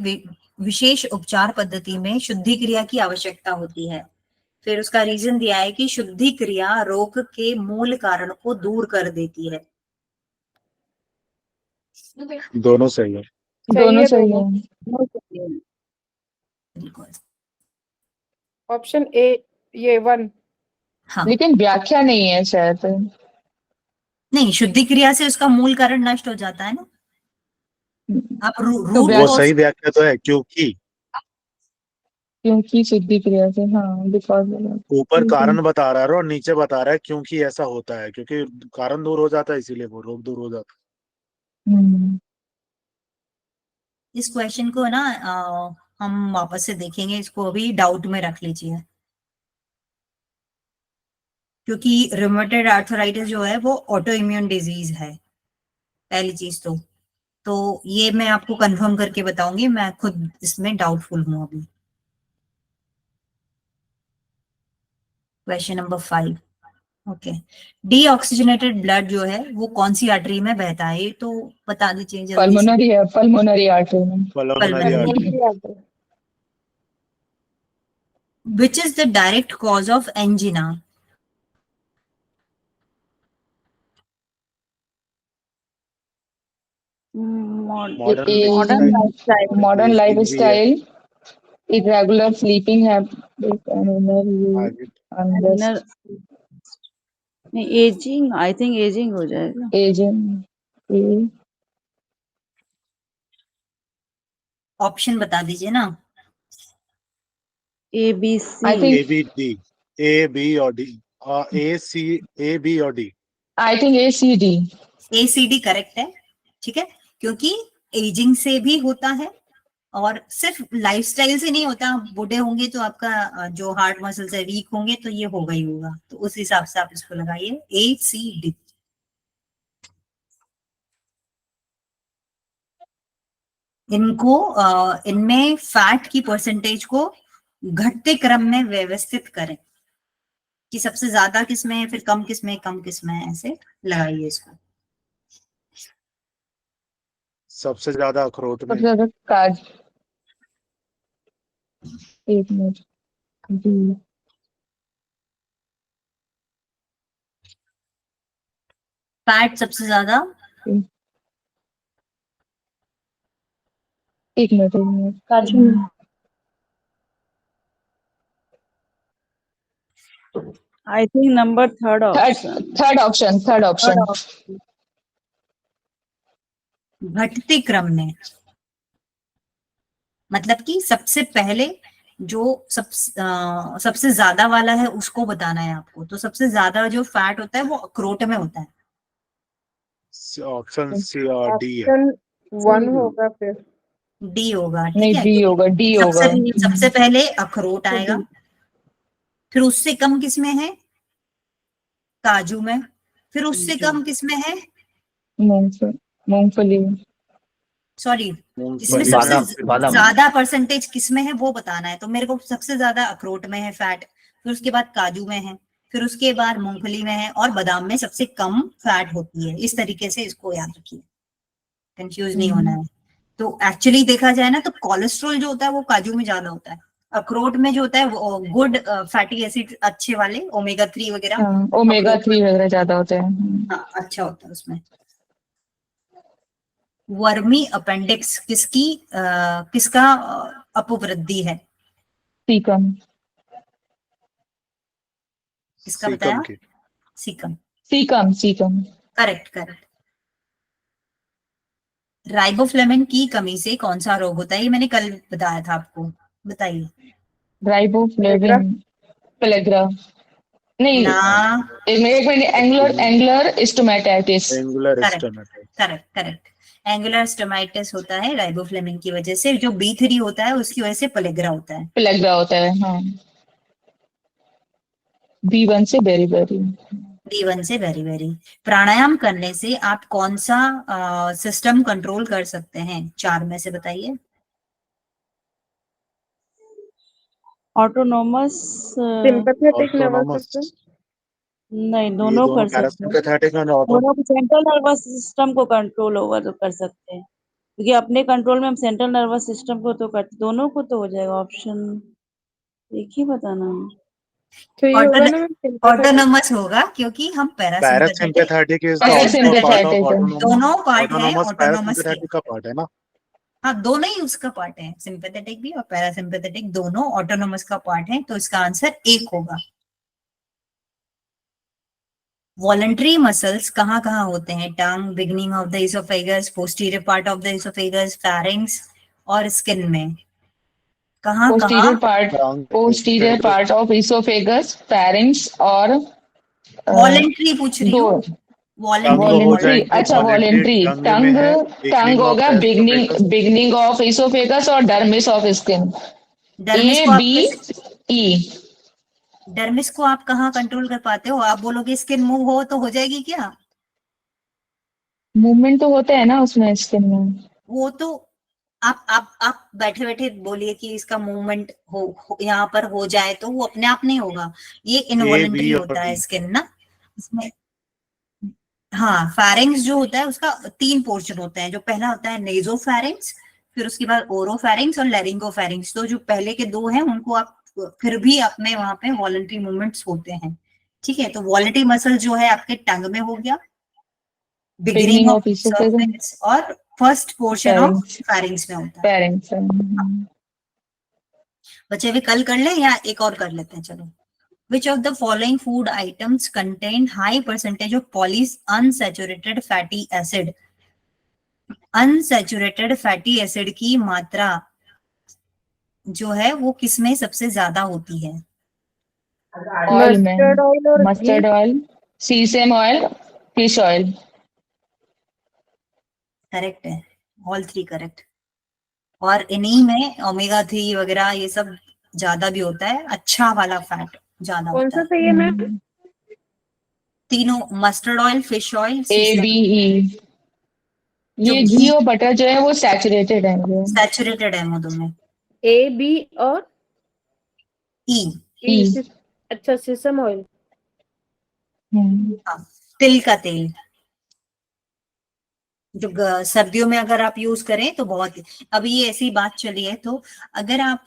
विशेष उपचार पद्धति में शुद्धि क्रिया की आवश्यकता होती है। फिर उसका रीजन दिया है कि शुद्धि क्रिया रोग के मूल कारण को दूर कर देती है। दोनों सही है। दोनों है सही दोनों। है। दोनों सही है। बिल्कुल। ऑप्शन ए, ये 1। हाँ, लेकिन व्याख्या नहीं है शायद। नहीं, शुद्धि क्रिया से उसका मूल कारण नष्ट हो जाता है ना। आप तो रूट वो कॉज, सही व्याख्या तो है, क्योंकि क्योंकि शुद्धि क्रिया से, हाँ, बिकॉज। ऊपर कारण बता रहा है और नीचे बता रहा है क्योंकि ऐसा होता है, क्योंकि कारण दूर हो जाता है इसीलिए वो रोग दूर हो जाता हम्म। इस क्वेश्चन को ना हम वापस से देखेंगे, इसको अभी डाउट में रख लीजिए, क्योंकि रूमेटॉइड आर्थराइटिस जो है वो ऑटो इम्यून डिजीज है, पहली चीज तो ये मैं आपको कंफर्म करके बताऊंगी, मैं खुद इसमें डाउटफुल हूं अभी। Question number 5। Okay, deoxygenated blood जो है वो कौन सी आर्टरी में बहता है, ये तो बता दीजिए जल्दी से। पल्मोनरी है, पल्मोनरी आर्टरी में। है। Pulmonary pulmonary. Artery. Pulmonary artery. Which is the direct cause of angina? Modern modern lifestyle. Lifestyle. Modern life aging भी है। Style, irregular sleeping habits, and inner आगे इनर unrest, नहीं, एजिंग, आई थिंक एजिंग हो जाएगा। aging. A, ऑप्शन बता दीजिए ना। A B I C. think A B D, A B और D, A C, A B और D. I think A, C, D. ACD correct है, ठीक है, क्योंकि एजिंग से भी होता है और सिर्फ लाइफस्टाइल से नहीं होता। आप बूढ़े होंगे तो आपका जो हार्ट मसल्स है वीक होंगे, तो ये होगा ही होगा, तो उस हिसाब से आप इसको लगाइए ACD। इनको इनमें फैट की परसेंटेज को घटते क्रम में व्यवस्थित करें, कि सबसे ज्यादा किसमें है, फिर कम किसमें, कम किसमें है, ऐसे लगाइए इसको। सबसे ज्यादा अखरोट में। सबसे ज्यादा काज, एक मिनट, D, फैट सबसे ज्यादा, एक मिनट। काजू। I think number third option. Third option. घटते क्रम में, मतलब कि सबसे पहले जो सबसे ज्यादा वाला है उसको बताना है आपको, तो सबसे ज्यादा जो फैट होता है वो अखरोट में होता है। ऑप्शन सी और डी है। ऑप्शन 1 होगा फिर। डी होगा, ठीक नहीं, है, डी क्योंकि होगा, डी होगा। सबसे पहले अखरोट आएगा, फिर उससे कम किसमें है, काजू में, फिर उससे कम किसमें है, मूंगफली। सॉरी, इसमें मूंगफली में। सबसे ज्यादा परसेंटेज किसमें है वो बताना है, तो मेरे को सबसे ज्यादा अखरोट में है फैट, फिर उसके बाद काजू में है, फिर उसके बाद मूंगफली में है, और बादाम में सबसे कम फैट होती है। इस तरीके से इसको याद रखिए, कंफ्यूज नहीं होना है। तो एक्चुअली देखा जाए ना, तो कोलेस्ट्रॉल जो होता है वो काजू में ज्यादा होता है, अखरोट में जो होता है वो गुड फैटी एसिड अच्छे वाले ओमेगा 3 वगैरह हाँ, ओमेगा अखरोट 3 वगैरह ज्यादा होते हैं। हाँ अच्छा होता है उसमें। वर्मी अपेंडिक्स किसका अपवृद्धि है, सीकम। किसका सीकम बताया, की। Caecum, caecum. Correct correct. Riboflavin की कमी से कौन सा रोग होता है, ये मैंने कल बताया था आपको, बताइए पेलेग्रा। Riboflavin, pellagra. नहीं, ना। एक minute, angular stomatitis. Angular correct stomatitis. Correct correct, angular stomatitis होता है राइबोफ्लेविन की वजह से, जो B3 होता है उसकी वजह से पेलेग्रा होता है। पेलेग्रा होता है, हाँ। B1 से बेरी बेरी। B1 से वेरी वेरी। प्राणायाम करने से आप कौन सा सिस्टम कंट्रोल कर सकते हैं, चार में से बताइए। Autonomous. Sympathetic nervous autonomous. System. नहीं, ये दोनों दोनों कर सकते हैं। पैरासिम्पैथेटिक और ऑटो। दोनों को सेंट्रल नर्वस सिस्टम को कंट्रोल ओवर कर सकते हैं, क्योंकि अपने कंट्रोल में हम सेंट्रल नर्वस सिस्टम को तो करते, दोनों को तो हो जाएगा। ऑप्शन एक ही बताना। तो ये होगा ना sympathetic? ऑटोनोमस होगा क्योंकि हम parasympathetic, parasympathetic is the Parasympathetic part of है। ऑटोनोमस। दोनों पार्ट है ऑटोनोमस ऑटोनोमस के। पैरासिम्पैथेटिक का पार्ट है ना। हाँ, दोनों ही उसका पार्ट है, सिंपैथेटिक भी और पैरासिम्पैथेटिक दोनों ऑटोनोमस का पार्ट है, तो इसका आंसर एक होगा। वॉलंटरी मसल्स कहाँ कहाँ होते हैं? Tongue, beginning of the oesophagus, posterior part of the oesophagus, pharynx और स्किन में। कहाँ पोस्टीरियर कहाँ? पार्ट ऑफ इसोफेगस, फेरिंग्स और वॉलंटरी पूछ रही दो हूँ, टंग हो वॉलंटरी। जाएंगे, अच्छा वॉलेंट्री वॉलेंट्री, टंग में टंग, है, टंग बिगनिंग ऑफ होगा the beginning oesophagus, beginning of oesophagus और डर्मिस ऑफ स्किन। डर्मिस ए को आप बी ई। डर्मिस को आप कहाँ कंट्रोल कर पाते हो? आप बोलोगे स्किन मूव हो तो हो जाएगी क्या? मूवमेंट तो होता है ना उसमें स्किन में। वो तो आप बैठे बैठे बोलिए कि इसका मूवमेंट हो यहाँ पर हो जाए तो वो अपने आप नहीं होगा, ये ए इनवॉलेंट्री बी और होता है डी। स्किन ना इसमें। हाँ, फेरिंग्स जो होता है उसका 3 पोर्शन होते हैं। जो पहला होता है नेजोफेरिंग्स, फिर उसके बाद ओरोफेरिंग्स और लैरिंगोफेरिंग्स। तो जो पहले के 2 हैं उनको आप फिर भी अपने वहां पे वॉलंटरी मूवमेंट्स होते हैं, ठीक है। तो वॉलंटरी मसल जो है आपके टंग में हो गया, beginning beginning of of oesophagus, oesophagus और first portion of pharynx, pharynx में होता है। फेरिंग्स। बच्चे भी कल कर ले या एक और कर लेते हैं? चलो। Which of the following food items contain high percentage of polyunsaturated fatty acid? Unsaturated fatty acid की मात्रा जो है वो किसमें सबसे ज्यादा होती है? ऑयल में, मस्टर्ड ऑयल और मस्टर्ड ऑयल, सीसम ऑयल, फिश ऑयल। करेक्ट है, ऑल 3 करेक्ट। और इन्हीं में ओमेगा 3 वगैरह ये सब ज्यादा भी होता है, अच्छा वाला फैट ज्यादा कौन होता सा है। सही है मैम? तीनों, mustard oil, fish oil, A B E. जो ये घी घी और बटर जो है वो सैचुरेटेड है वो। सैचुरेटेड है वो दोनों। ए बी और ई, ई। ई। अच्छा, सेसम ऑयल। हाँ, तिल का तेल जो सर्दियों में अगर आप यूज करें तो बहुत। अभी ये ऐसी बात चली है, तो अगर आप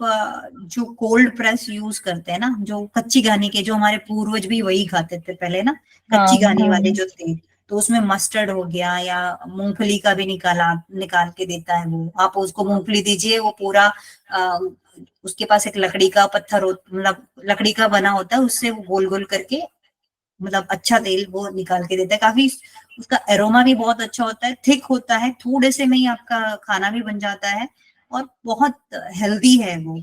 जो कोल्ड प्रेस यूज करते हैं ना, जो कच्ची घानी के, जो हमारे पूर्वज भी वही खाते थे पहले ना, हाँ कच्ची घानी हाँ। वाले जो थे, तो उसमें मस्टर्ड हो गया या मूंगफली का भी निकाल के देता है वो। आप उसको मूंगफली दीजिए, वो पूरा उसके पास एक लकड़ी का पत्थर मतलब लकड़ी का बना होता है, उससे वो गोल गोल करके मतलब अच्छा तेल वो निकाल के देता है। काफी उसका एरोमा भी बहुत अच्छा होता है, थिक होता है, थोड़े से में ही आपका खाना भी बन जाता है और बहुत हेल्दी है वो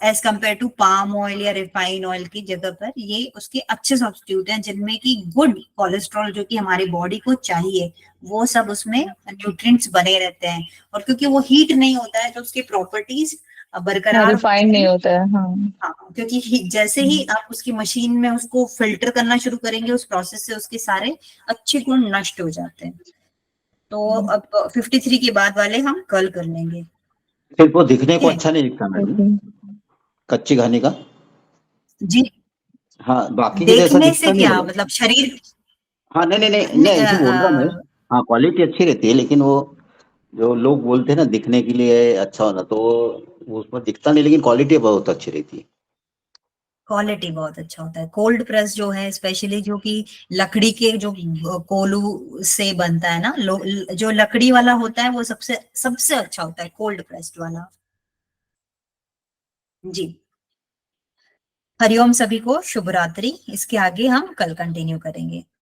as compare to palm oil या रिफाइन ऑयल की जगह पर। ये उसके अच्छे सब्स्टिट्यूट हैं जिनमें की गुड कोलेस्ट्रॉल जो कि हमारी बॉडी को चाहिए वो सब उसमें न्यूट्रिएंट्स बने रहते हैं। और क्योंकि वो हीट नहीं होता है तो उसकी प्रॉपर्टीज बरकरार रिफाइंड होती नहीं हैं। होता है। हाँ। हाँ, क्योंकि जैसे ही आप उसकी मशीन में उसको फिल्टर करना शुरू करेंगे, उस प्रोसेस से उसके सारे अच्छे गुण नष्ट हो जाते हैं। तो अब 53 के बाद वाले हम कल कर लेंगे। सिर्फ वो दिखने को ठीक है? अच्छा नहीं दिखता मैडम, ओके। कच्ची घानी का। जी, हाँ, बाकी के जैसा देखने से दिखता नहीं क्या मतलब। मतलब शरीर हाँ, नहीं नहीं नहीं न- नहीं, ऐसे बोल रहा हूँ मैं। अ, हाँ, क्वालिटी अच्छी रहती है, लेकिन वो जो लोग बोलते हैं ना दिखने के लिए अच्छा होना, तो वो उसमें दिखता नहीं, लेकिन क्वालिटी बहुत अच्छी रहती है। क्वालिटी बहुत अच्छा होता है। कोल्ड प्रेस जो है स्पेशली, जो कि लकड़ी के जो कोलू से बनता है ना, जो लकड़ी वाला होता है वो सबसे सबसे अच्छा होता है, कोल्ड प्रेस्ड वाला। जी, हरिओम सभी को, शुभ रात्रि। इसके आगे हम कल कंटिन्यू करेंगे।